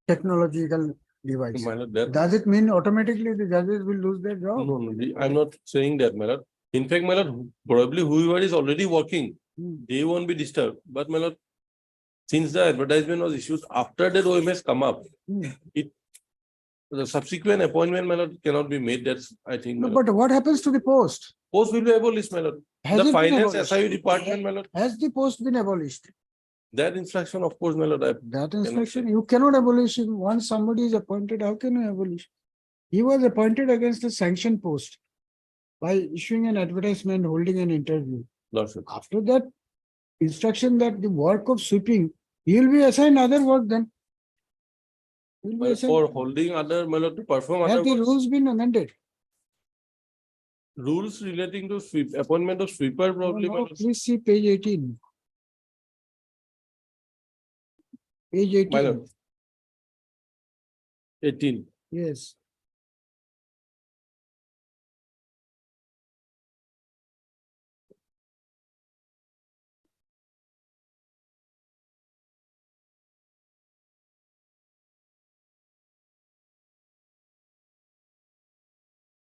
technological device. My lord, that. Does it mean automatically the judges will lose their job? No, I'm not saying that, my lord. In fact, my lord, probably whoever is already working, they won't be disturbed. But my lord, since the advertisement was issued after that OMS come up, the subsequent appointment, my lord, cannot be made. That's, I think. No, my lord. but what happens to the post? Post will be abolished, my lord. Has The it been finance abolished? SIU department, my lord. Has the post been abolished? That instruction, of course, my lord. That instruction, you cannot abolish it. Once somebody is appointed, how can you abolish? He was appointed against a sanctioned post by issuing an advertisement, holding an interview. Lordship. After that instruction that the work of sweeping, he will be assigned other work then. He will be assigned. For holding other, my lord, to perform other Have the works. rules been amended? Rules relating to sweep, appointment of sweeper, probably, my No, lord. please see page 18. Page My 18, lord. 18. yes.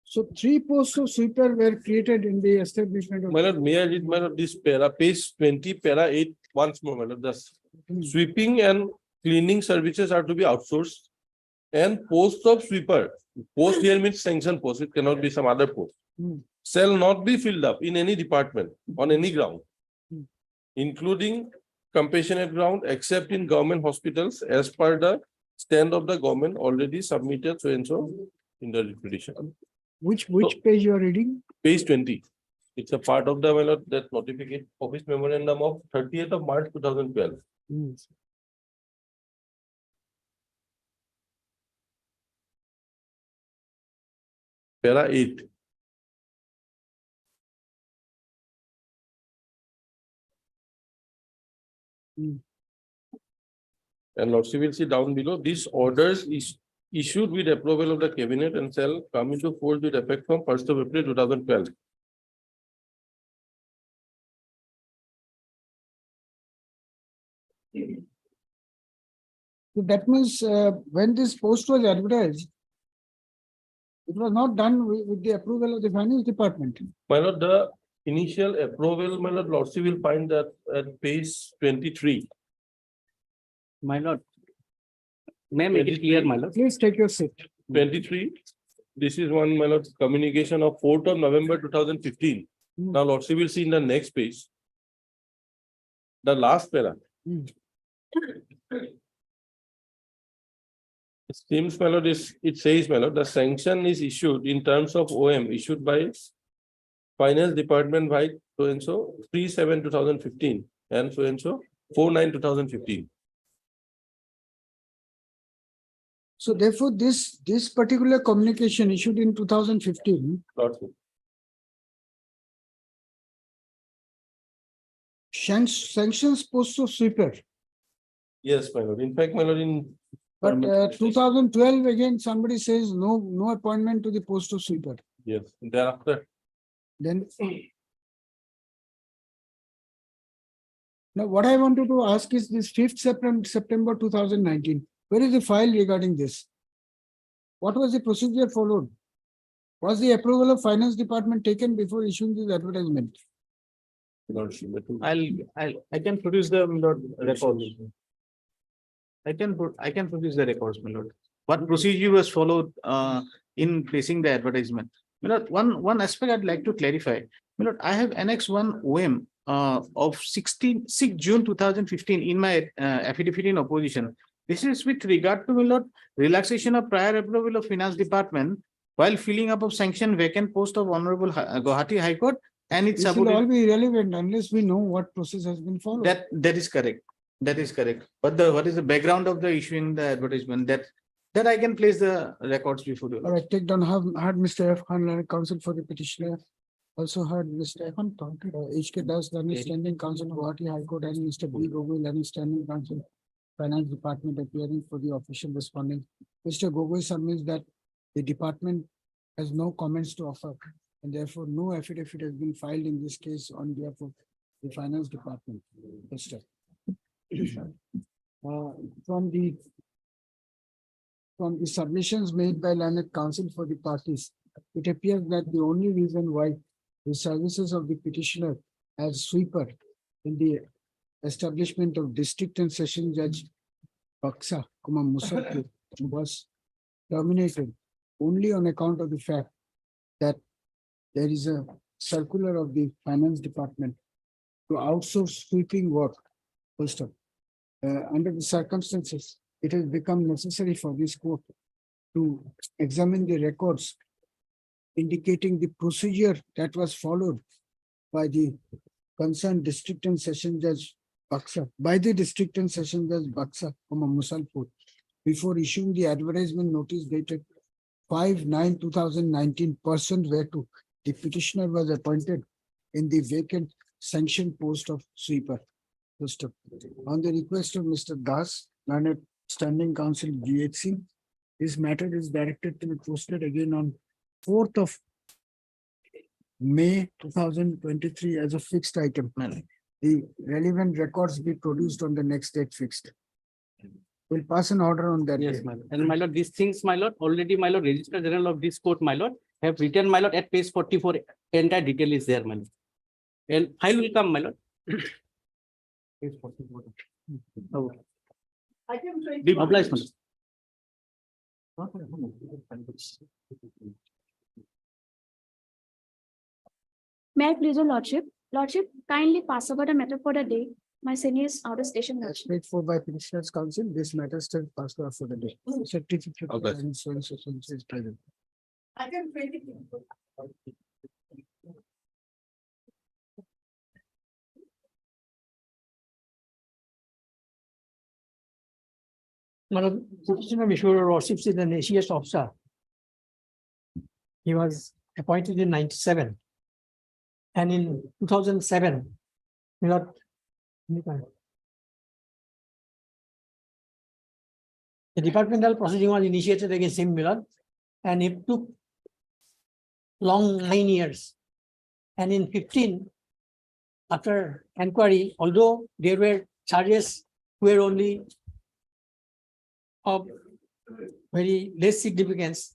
So 3 posts of sweeper were created in the establishment of. My lord, may I read, my lord, this para, page 20, para 8, once more, my lord, thus. Sweeping and cleaning services are to be outsourced. And post of sweeper, post here means sanction post, it cannot be some other post. Shall not be filled up in any department, on any ground. Including compassionate ground except in government hospitals as per the stand of the government already submitted so and so in the petition. Which page you are reading? Page 20. It's a part of the, my lord, that notification office memorandum of 30th of March 2012. Para 8. And Lordship will see down below, these orders is issued with approval of the cabinet and shall come into force with effect from 1st of April 2012. So that means when this post was advertised, it was not done with the approval of the finance department. My lord, the initial approval, my lord, Lordship will find that at page 23. My lord. May I make it clear, my lord? Please take your seat. 23. This is one, my lord, communication of 4th of November 2015. Now Lordship will see in the next page. The last para. It seems, my lord, it says, my lord, the sanction is issued in terms of OM issued by Finance Department by so and so 3/7/2015 and so 4/9/2015. So therefore, this particular communication issued in 2015 Lordship. sanctions post of sweeper. Yes, my lord. In fact, my lord, in But 2012, again, somebody says no appointment to the post of sweeper. yes, thereafter. Then. Now, what I wanted to ask is this 5th September 2019, where is the file regarding this? What was the procedure followed? Was the approval of finance department taken before issuing this advertisement? Lordship. I can produce the records. I can produce the records, my lord. What procedure was followed in placing the advertisement? My lord, one aspect I'd like to clarify. My lord, I have Annex 1 OM of 6 June 2015 in my affidavit in opposition. This is with regard to, my lord, relaxation of prior approval of finance department while filling up of sanctioned vacant post of Honorable Guwahati High Court and its This will all be irrelevant unless we know what process has been followed. That is correct. That is correct. But what is the background of the issuing the advertisement that I can place the records before you. All right, take down, heard Mr. F. Khan, learned counsel for the petitioner. Also heard Mr. F. Khan, H.K. Das, learned standing counsel, Guwahati High Court, and Mr. B. Gogoi, learned standing counsel, Finance Department appearing for the official responding. Mr. Gogoi submits that the department has no comments to offer, and therefore no affidavit has been filed in this case on behalf of the Finance Department. Mr. From the submissions made by learned counsel for the parties, it appears that the only reason why the services of the petitioner as sweeper in the establishment of District and Session Judge Baksa, Musarpur was terminated only on account of the fact that there is a circular of the Finance Department to outsource sweeping work. First of, under the circumstances, it has become necessary for this court to examine the records indicating the procedure that was followed by the concerned District and Session Judge Baksa, Musalpur, before issuing the advertisement notice dated 5/9/2019 pursuant whereto the petitioner was appointed in the vacant sanctioned post of sweeper. On the request of Mr. Das, learned standing counsel GHC, this matter is directed to be posted again on 4th of May 2023 as a fixed item. The relevant records be produced on the next date fixed. We'll pass an order on that. Yes, day. my lord. And my lord, these things, my lord, already, my lord, Registrar General of this court, my lord, have written, my lord, at page 44, entire detail is there, my lord. And file will come, my lord. Page 44. Okay. Obliged, my lord. May I please your lordship? Lordship, kindly pass over the matter for the day My senior is out of station. As paid for by petitioners council, this matter still passed for the day. Certificate Okay. and so and so is present. Item 20. Madam, Petitioner Mishra Rossip is an ACS officer. He was appointed in 97. And in 2007, Milord, the departmental proceeding was initiated against him, Milord, and it took long 9 years. And in 15, after inquiry, although there were charges were only of very less significance,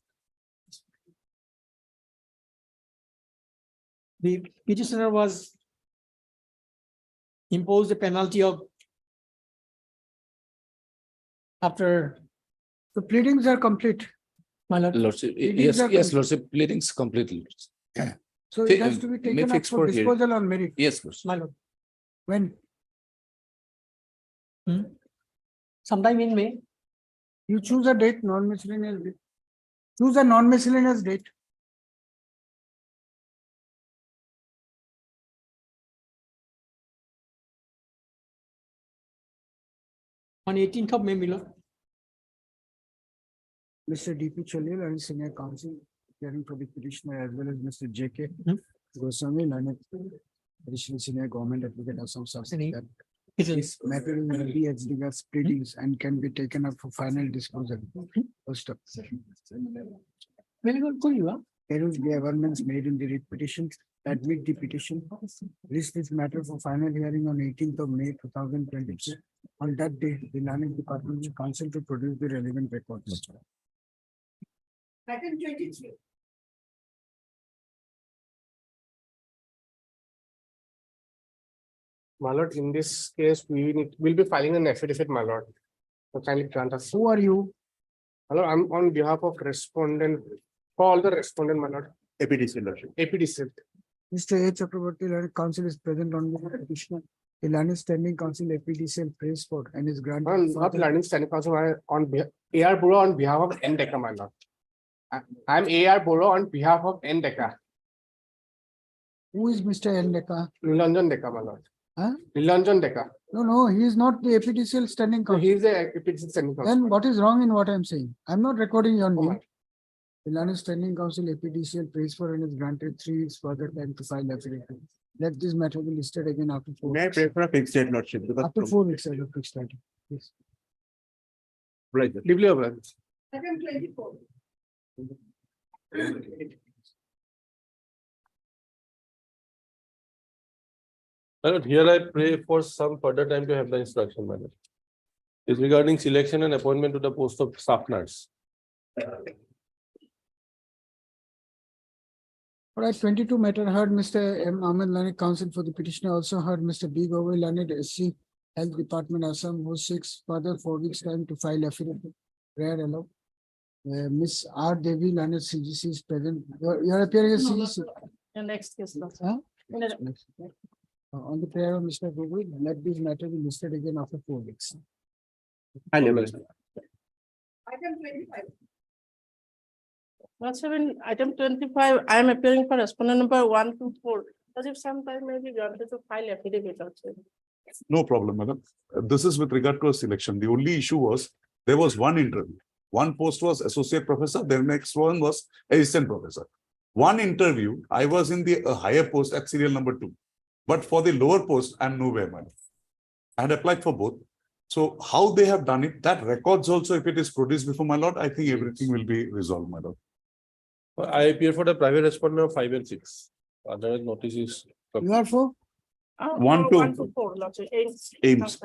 the petitioner was imposed a penalty of after The pleadings are complete. my lord. Lordship, Pleadings yes, are yes, complete. Lordship, pleadings complete. So Fi- it has to be may taken up fix for for hearing. disposal on merit. Yes, Lordship. My lord. When Sometime in May. you choose a date, non-miscellaneous date. Choose a non-miscellaneous date. On 18th of May, my lord. Mr. D.P. Chalil and senior counsel hearing for the petitioner as well as Mr. J.K. Goswami, learned additional senior government advocate Assam subsidy that this matter will be as regards pleadings and can be taken up for final disposal. First up. Very good, good, you are. There will be amendments made in the writ petition, admit the petition, list this matter for final hearing on 18th of May 2022. On that day, the learning department will counsel to produce the relevant records. Item 23. My lord, in this case, we'll be filing an affidavit, my lord. So kindly grant us. Who are you? My lord, I'm on behalf of respondent, for all the respondent, my lord. APDC lordship. APDC. Mr. A. Chakraborty, learned counsel is present on the petitioner. The learned standing counsel APDCL prays for and is granted. Not further- learning standing counsel, I on AR Borough on behalf of N Deca, my lord. I'm AR Borough on behalf of N Deca, Who is Mr. N. Deka? Nilanjan Deca, my lord. Huh? Nilanjan Deca. No, he is not the APDCL standing So counsel. he is a APDC standing counsel. Then what is wrong in what I'm saying? I'm not recording your name. The learned standing counsel APDCL prays for and is granted 3 weeks further time to file affidavit. Let this matter be listed again after 4 May I weeks. pray for a fixed date lordship? Because After 4 weeks, I will fix that. Yes. Right. Deeply aware. Item 24. My lord, here I pray for some further time to have the instruction, my lord. Is regarding selection and appointment to the post of staff nurse. All right, 22 matter heard Mr. M. Ahmed, learned counsel for the petitioner, also heard Mr. B. Govey, learned SC Health Department Assam, who seeks further 4 weeks time to file affidavit. Prayer allowed. Miss R. Devi, learned CGC is present. You are appearing as CGC. The next case. Lord. Huh? No. On the prayer of Mr. Govey, let this matter be listed again after 4 weeks. Item 25. Lordship, in item 25, I am appearing for respondent number 124. Because if sometime maybe granted to file affidavit also. No problem, madam. This is with regard to a selection. The only issue was, there was one interview. One post was associate professor, the next one was assistant professor. One interview, I was in the higher post at serial number 2. But for the lower post, I'm nowhere, madam. I had applied for both. So how they have done it, that records also, if it is produced before my lord, I think everything will be resolved, my lord. I appear for the private respondent of 5 and 6. Otherwise notice is. You are for? 1, 2. 124, Lordship. Aims.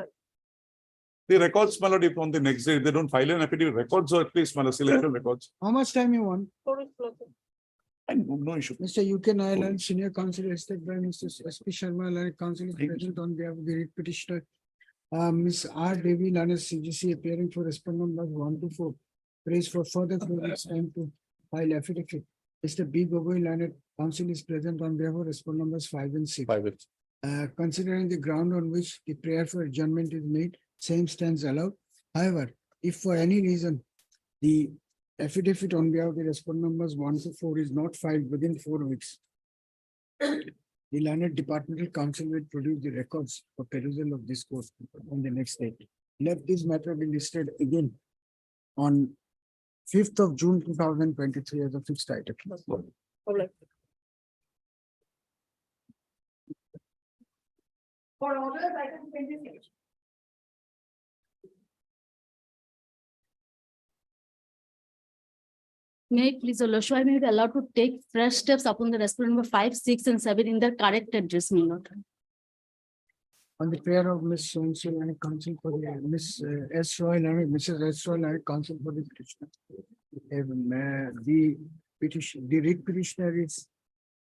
The records, my lord, if on the next day, they don't file an affidavit, records or at least, my lord, selection records. How much time you want? 4 weeks, Lordship. No issue. Mr. UK Nailand, senior counsel, estate by Mr. S.P. Sharma, learned counsel is present on behalf of the writ petitioner. Miss R. Devi, learned CGC appearing for respondent number 124. Prays for further 4 weeks time to file affidavit. Mr. B. Gogoi, learned counsel is present on behalf of respondent numbers 5 and 6. 5 and 6. Considering the ground on which the prayer for adjournment is made, same stands allowed. However, if for any reason the affidavit on behalf of the respondent numbers 1 to 4 is not filed within 4 weeks, the learned departmental council will produce the records for perusal of this course on the next date. Let this matter be listed again on 5th of June 2023 as a fixed item. For orders, item 26. May it please, Your Lordship, I may be allowed to take fresh steps upon the respondent number 5, 6, and 7 in their correct address, my lord. On the prayer of Miss Soansi and counsel for the Miss S. Roy and Mrs. S. Roy and counsel for the petitioner. The petition, the writ petitioner is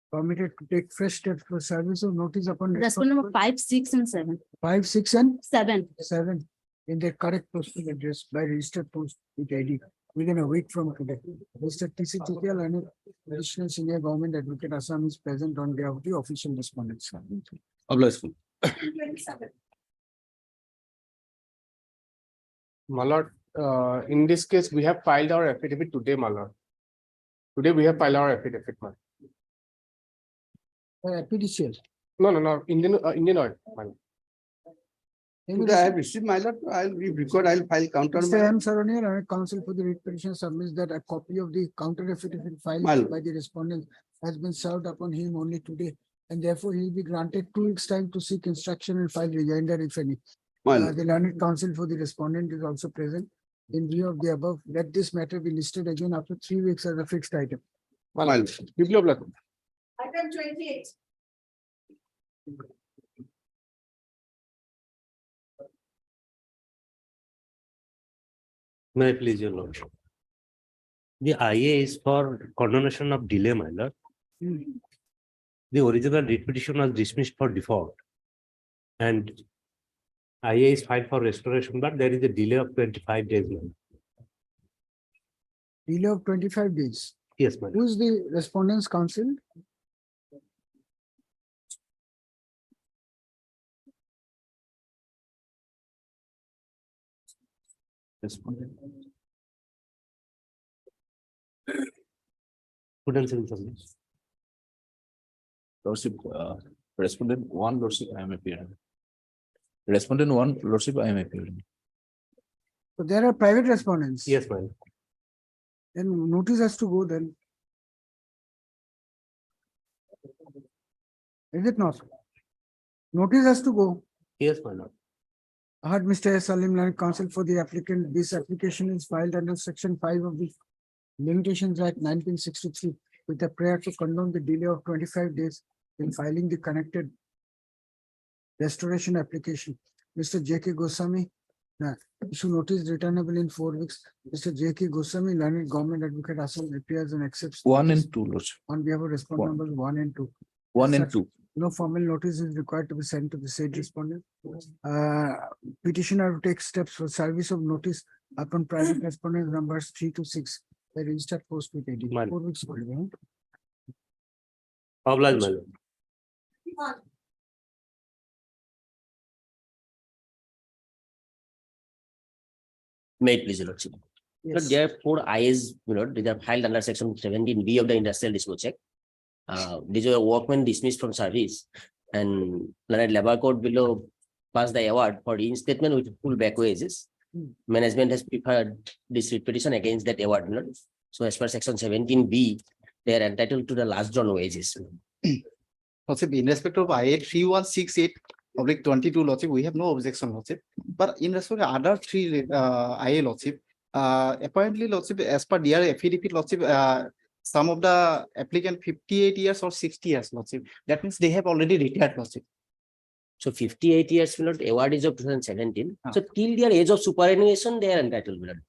permitted to take fresh steps for service of notice upon. Respondent number 5, 6, and 7. 5, 6, and 7. 7 in their correct postal address by registered post with ID within a week from today. Mr. T.C. Chikel and additional senior government advocate Assam is present on behalf of the official respondents. Obliged. My lord, in this case, we have filed our affidavit today, my lord. Today we have filed our affidavit, my. PDCL. No, Indian oil, my lord. Today I have received my lord, I'll record, I'll file counter. Mr. M. Saronian and counsel for the writ petition submits that a copy of the counter affidavit filed My lord. by the respondent has been served upon him only today, and therefore he will be granted 2 weeks' time to seek instruction and file rejoinder if any. My lord. The learned counsel for the respondent is also present. In view of the above, let this matter be listed again after 3 weeks as a fixed item. My lord. Biblioblatt. Item 28. May I please, Your Lordship? The IA is for condonation of delay, my lord. The original writ petition was dismissed for default. And IA is filed for restoration, but there is a delay of 25 days. my lord. Delay of 25 days. Yes, my lord. Who is the respondent's counsel? Couldn't say something. Lordship, respondent 1, Lordship, I am appearing. Respondent 1, Lordship, I am appearing. So there are private respondents. Yes, my lord. Then notice has to go then. Is it not? Notice has to go. Yes, my lord. I heard Mr. S. Salim, learned counsel for the applicant. This application is filed under section 5 of the Limitations Act 1963 with a prayer to condone the delay of 25 days in filing the connected restoration application. Mr. J.K. Goswami, issue notice returnable in 4 weeks. Mr. J.K. Goswami, learned government advocate, Assam appears and accepts 1 and 2, Lordship. on behalf of respondent numbers 1 and 2. 1 and 2. No formal notice is required to be sent to the said respondent. Petitioner will take steps for service of notice upon private respondent numbers 3 to 6. The registered post with AD. My 4 weeks. Obliged, my lord. May it please, Your Lordship. Yes. There are 4 IAs, they are filed under section 17B of the Industrial Dispute Act. These are workmen dismissed from service, and Labor Code below passed the award for reinstatement with full back wages. Management has preferred this writ petition against that award. So as per section 17B, they are entitled to the last drawn wages. Lordship, in respect of IA 3168/22, Lordship, we have no objection, Lordship. But in respect of other 3 IA, Lordship, apparently, Lordship, as per their affidavit, Lordship, some of the applicant 58 years or 60 years, Lordship. That means they have already retired, Lordship. So 58 years, award is of 2017. So till their age of superannuation, they are entitled. In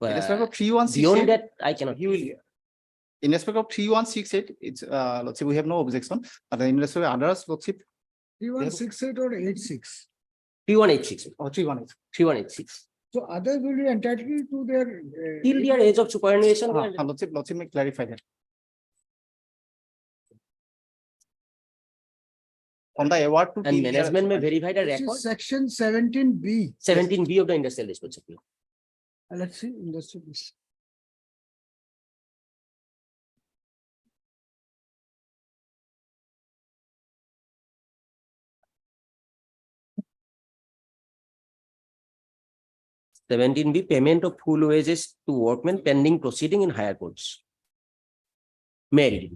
respect of Beyond 3168, that, I cannot. in respect of 3168, it's, Lordship, we have no objection. But in respect of others, Lordship, 3168 or 86. 3186. or 3186. 3186. So others will be entitled to their. Till their age of superannuation. they are- Lordship may clarify that. on the award to. And management may verify the This record. is section 17B. 17B of the industrial responsibility. Let's see, industrial. 17B, payment of full wages to workmen pending proceeding in higher courts. May.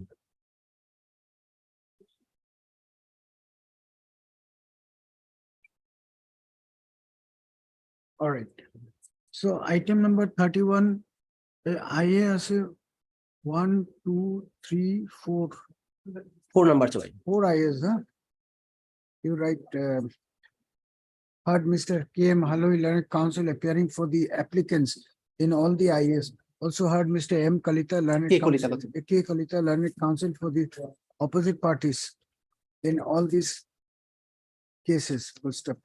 All right. So item number 31, IA has 1, 2, 3, 4. 4 numbers away. 4 IAs, huh? You write, heard Mr. K.M. Haloi, Learned Counsel appearing for the applicants in all the IAs. Also heard Mr. M. Kalita, Learned K. Counsel, Kalita. K. Kalita, Learned Counsel for the opposite parties in all these cases. Full stop.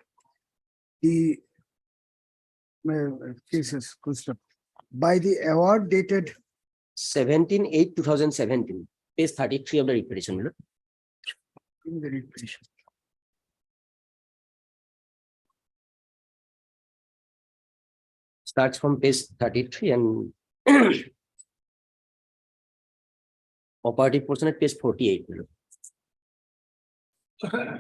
The cases, full stop. By the award dated 17/8/2017, page 33 of the repetition. in the repetition. Starts from page 33 and operative portion at page 48.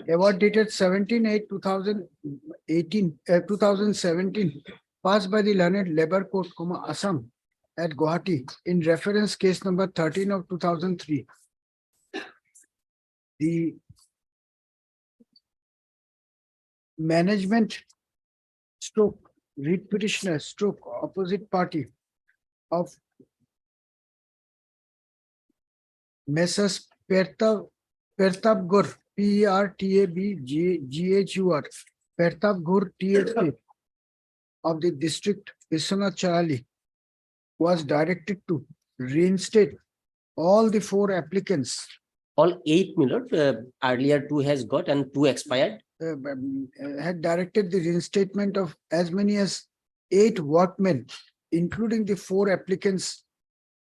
Award dated 17/8/2018, 2017, passed by the Learned Labour Court, Assam at Guwahati in reference case number 13 of 2003. The management stroke read petitioner stroke opposite party of Messrs. Pertabgur, PERTABGHUR, Pertabgur THP of the district Biswanath Charali was directed to reinstate all the 4 applicants. All 8 earlier 2 has got and 2 expired. Had directed the reinstatement of as many as 8 workmen, including the 4 applicants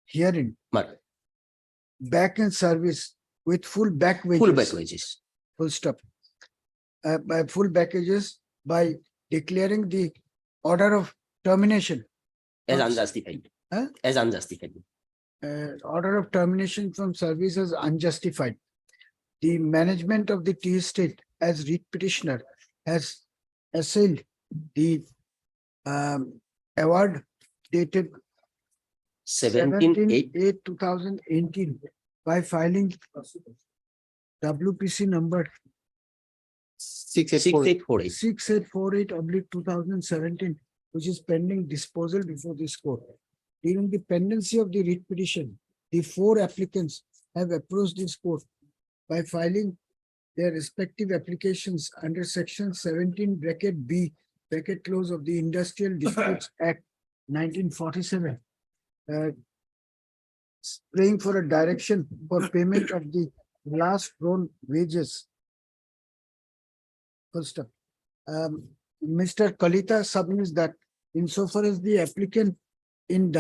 herein, back in service with full back wages. Full back wages. Full stop. By full back wages by declaring the order of termination. As unjustified. Huh? As unjustified. Order of termination from service as unjustified. The management of the tea estate as read petitioner has assailed the award dated 17/8/2018 by filing WPC number 6848/2017, which is pending disposal before this court. During the pendency of the writ petition, the 4 applicants have approached this court by filing their respective applications under section 17(b) of the Industrial Disputes Act 1947. Praying for a direction for payment of the last roll wages. First up, Mr. Kalita submits that insofar as the applicant in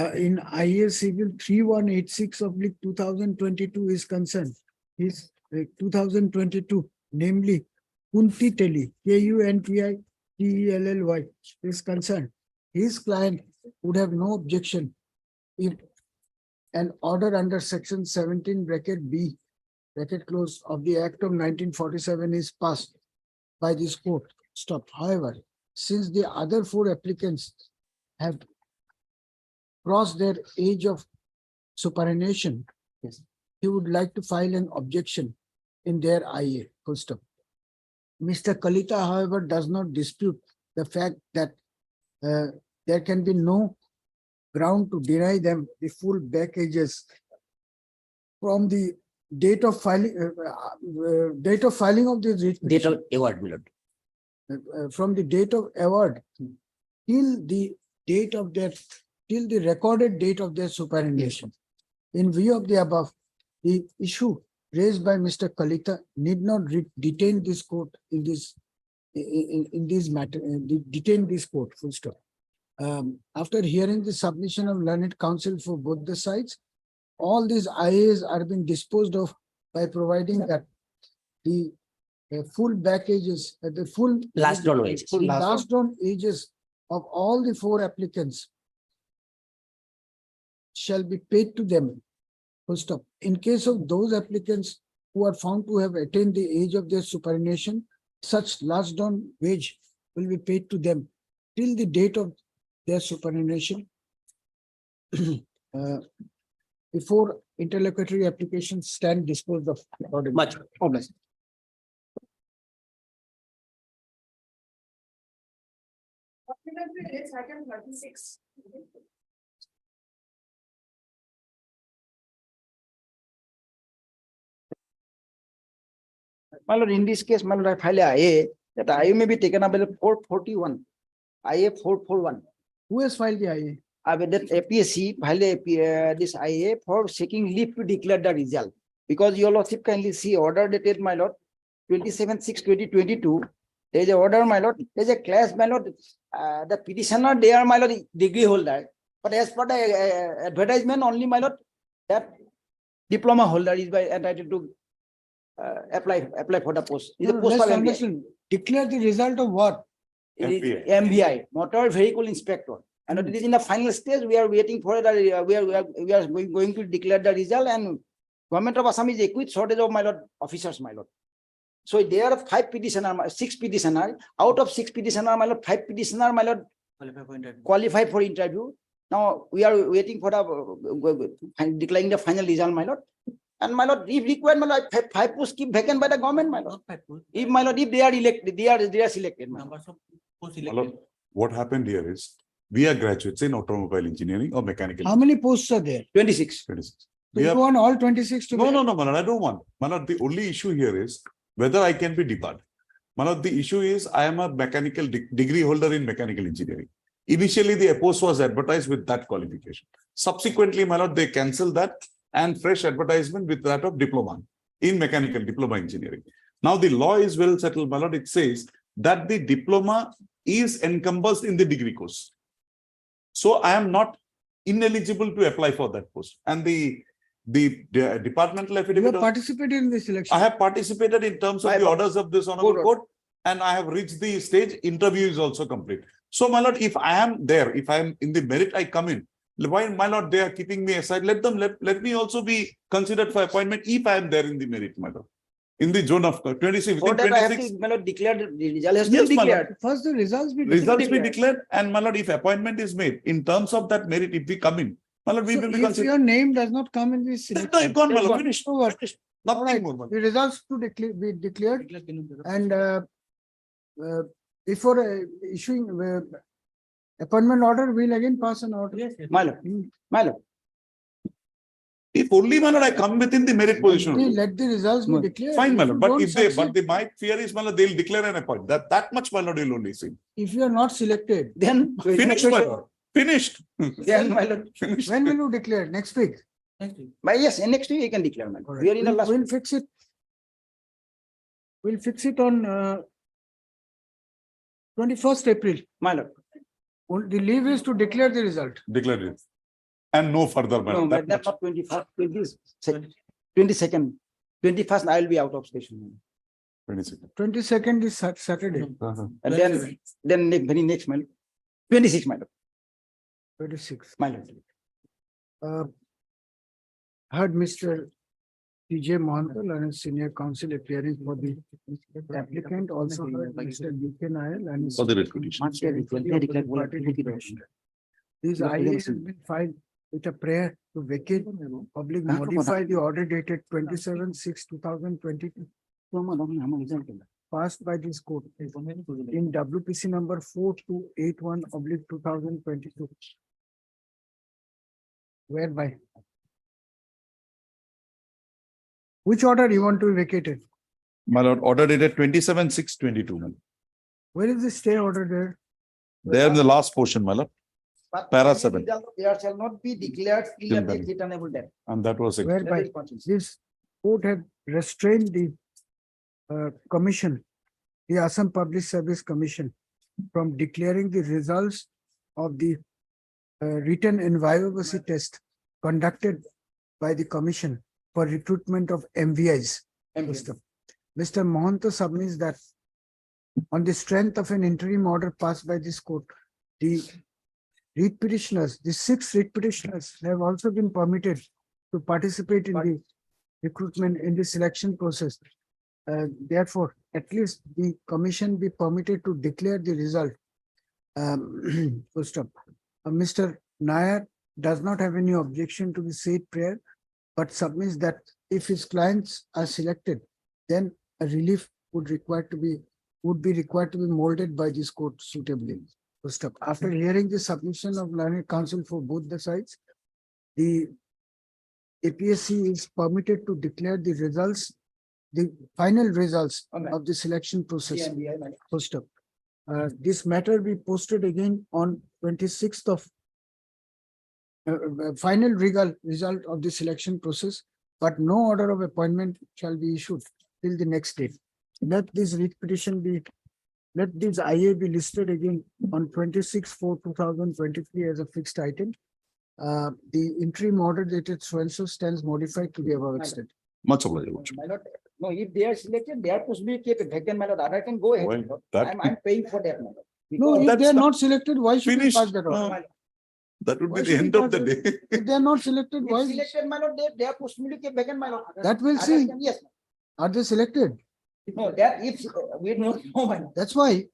IA Civil 3186/2022 is concerned, his 2022, namely Kunti Teli, KUNTI is concerned. His client would have no objection if an order under section 17(b) of the Act of 1947 is passed by this court. Stop. However, since the other 4 applicants have crossed their age of superannuation, he would like to file an objection in their IA. Full stop. Mr. Kalita, however, does not dispute the fact that there can be no ground to deny them the full back ages from the date of filing of the Date of award, my lord. from the date of award till the date of their till the recorded date of their superannuation. In view of the above, the issue raised by Mr. Kalita need not detain this court in this matter. Detain this court. Full stop. After hearing the submission of learned counsel for both the sides, all these IAs are being disposed of by providing that the full back ages, the full. Last drawn wages. The last drawn ages of all the 4 applicants shall be paid to them. Full stop. In case of those applicants who are found to have attained the age of their superannuation, such last drawn wage will be paid to them till the date of their superannuation. Before interlocutory applications stand disposed of. Much. Obliged. My lord, in this case, my lord, I file a IA, that IA may be taken up by the 441, IA 441. Who has filed the IA? With that APSC filed this IA for seeking leave to declare the result. Because your lordship kindly see order dated, my lord, 27/6/2022. There is a order, my lord, there is a class, my lord, the petitioner, they are, my lord, degree holder. But as per the advertisement only, my lord, that diploma holder is by entitled to apply for the post. Is the No, post let's of MVI. understand. Declare the result of what? It is MVI, motor vehicle inspector. And it is in the final stage. We are waiting for the, we are going to declare the result, and government of Assam is equipped shortage of, my lord, officers, my lord. So there are 5 petitioner, 6 petitioner. Out of 6 petitioner, my lord, 5 petitioner, my lord, qualified for interview. Now we are waiting for the declaring the final result, my lord. And my lord, if required, my lord, 5 posts keep vacant by the government, my lord. If, my lord, if they are elected, they are selected. My lord. What happened here is, we are graduates in automobile engineering or mechanical. How many posts are there? 26. 26. So We you are, want all 26 to be? no, Manoj, I don't want. Manoj, the only issue here is whether I can be debarred. Manoj, the issue is I am a mechanical degree holder in mechanical engineering. Initially, the post was advertised with that qualification. Subsequently, Manoj, they cancelled that and fresh advertisement with that of diploma in mechanical diploma engineering. Now, the law is well settled, Manoj. It says that the diploma is encompassed in the degree course. So I am not ineligible to apply for that post. And the departmental You affidavit. have participated in this election. I have participated in terms of the orders of this honorable court, and I have reached the stage. Interview is also complete. So, my lord, if I am there, if I am in the merit, I come in. Why, my lord, they are keeping me aside? Let me also be considered for appointment if I am there in the merit, my lord. In the zone of 26. For that, I have to, my lord, declare the result has been Yes, my lord. declared. First, the results be Results be declared, and my lord, if appointment is made in terms of that merit, if we come in, my lord, we So will be if considered. your name does not come in this. Then no, gone, my lord, finished. So what? Nothing more, my lord. The results to be declared and before issuing appointment order, we'll again pass an order. Yes, my lord, my lord. If only, my lord, I come within the merit position. Let the results be declared. Fine, my If lord, you but don't if they, succeed, my fear is, my lord, they'll declare an appointment. That much, my lord, will only see. if you are not selected, then Finished, my lord. Finished. Then, my lord. when will you declare? Next week? But yes, next week you can declare, my lord. We are in the last. We'll fix it. We'll fix it on 21st April. My lord. The leave is to declare the result. Declared it. And no further, my No, lord. but that's not 21st, 22nd. 21st, I will be out of station. 22nd. 22nd is Saturday. And then very next, my lord. 26, my lord. 26. My lord. Heard Mr. T.J. Mohanpal and his senior counsel appearing for the applicant, also heard Mr. U.K. Nair and his. For the reputation. These IAs have been filed with a prayer to vacate public modify the order dated 27/6/2022 passed by this court in WPC number 4281/2022. Whereby. Which order you want to be vacated? My lord, order dated 27/6/22. Where is the stay order there? There in the last portion, my lord. But Para the 7. result There shall not be declared till Till the then. returnable debt. And that was it. Whereby this court had restrained the commission, the Assam Public Service Commission, from declaring the results of the written inviolability test conducted by the commission for recruitment of MVIs. Mr. Mohanta submits that on the strength of an interim order passed by this court, the writ petitioners, the 6 writ petitioners have also been permitted to participate in the recruitment in the selection process. Therefore, at least the commission be permitted to declare the result. Full stop. Mr. Nair does not have any objection to the said prayer, but submits that if his clients are selected, then a relief would be required to be molded by this court suitably. Full stop. After hearing the submission of learned counsel for both the sides, the APSC is permitted to declare the results, the final results of the selection process. Full stop. This matter be posted again on 26th of final result of the selection process, but no order of appointment shall be issued till the next date. Let this writ petition be, let this IA be listed again on 26/4/2023 as a fixed item. The interim order dated so-and-so stands modified to the above extent. Much obliged. My lord, no, if they are selected, they are supposed to be kept vacant, my lord. Other can go ahead. Well, my lord. that I'm paying for that, my lord. No, Because- if they are not selected, why should we Finished. pass that order? No. That would Why be the should we end of pass the it? day. If they are not selected, If why? selected, my lord, they are supposed to be kept vacant, my lord. That we'll Others see. can- Yes, Are they selected? no, that if, we don't know, my lord. That's why.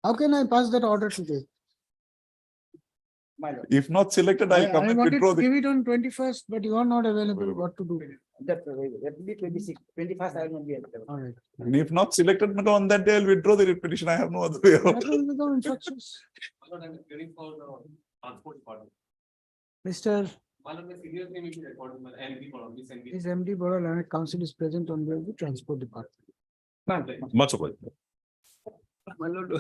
How can I pass that order today? My lord. If not selected, I'll come I and wanted withdraw to the. give it on 21st, but you are not available. What to do? That will be 26, 21st, I will not be available. All right. And if not selected, madam, on that day, I'll withdraw the writ petition. I have no other way out. That will become instructions. Mr. Is MD Borough Learned Council is present on behalf of the Transport Department. Much obliged. My lord,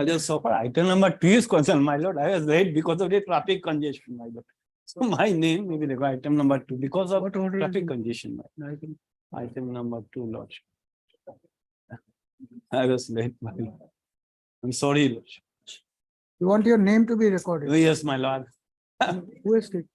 just so far item number 2 is concerned, my lord, I was late because of the traffic congestion, my lord. So my name may be required, item number 2, because of What order is traffic it? congestion, my lord. Item. Item number 2, lord. I was late, my lord. I'm sorry, lord. You want your name to be recorded? Yes, my lord. Who has taken?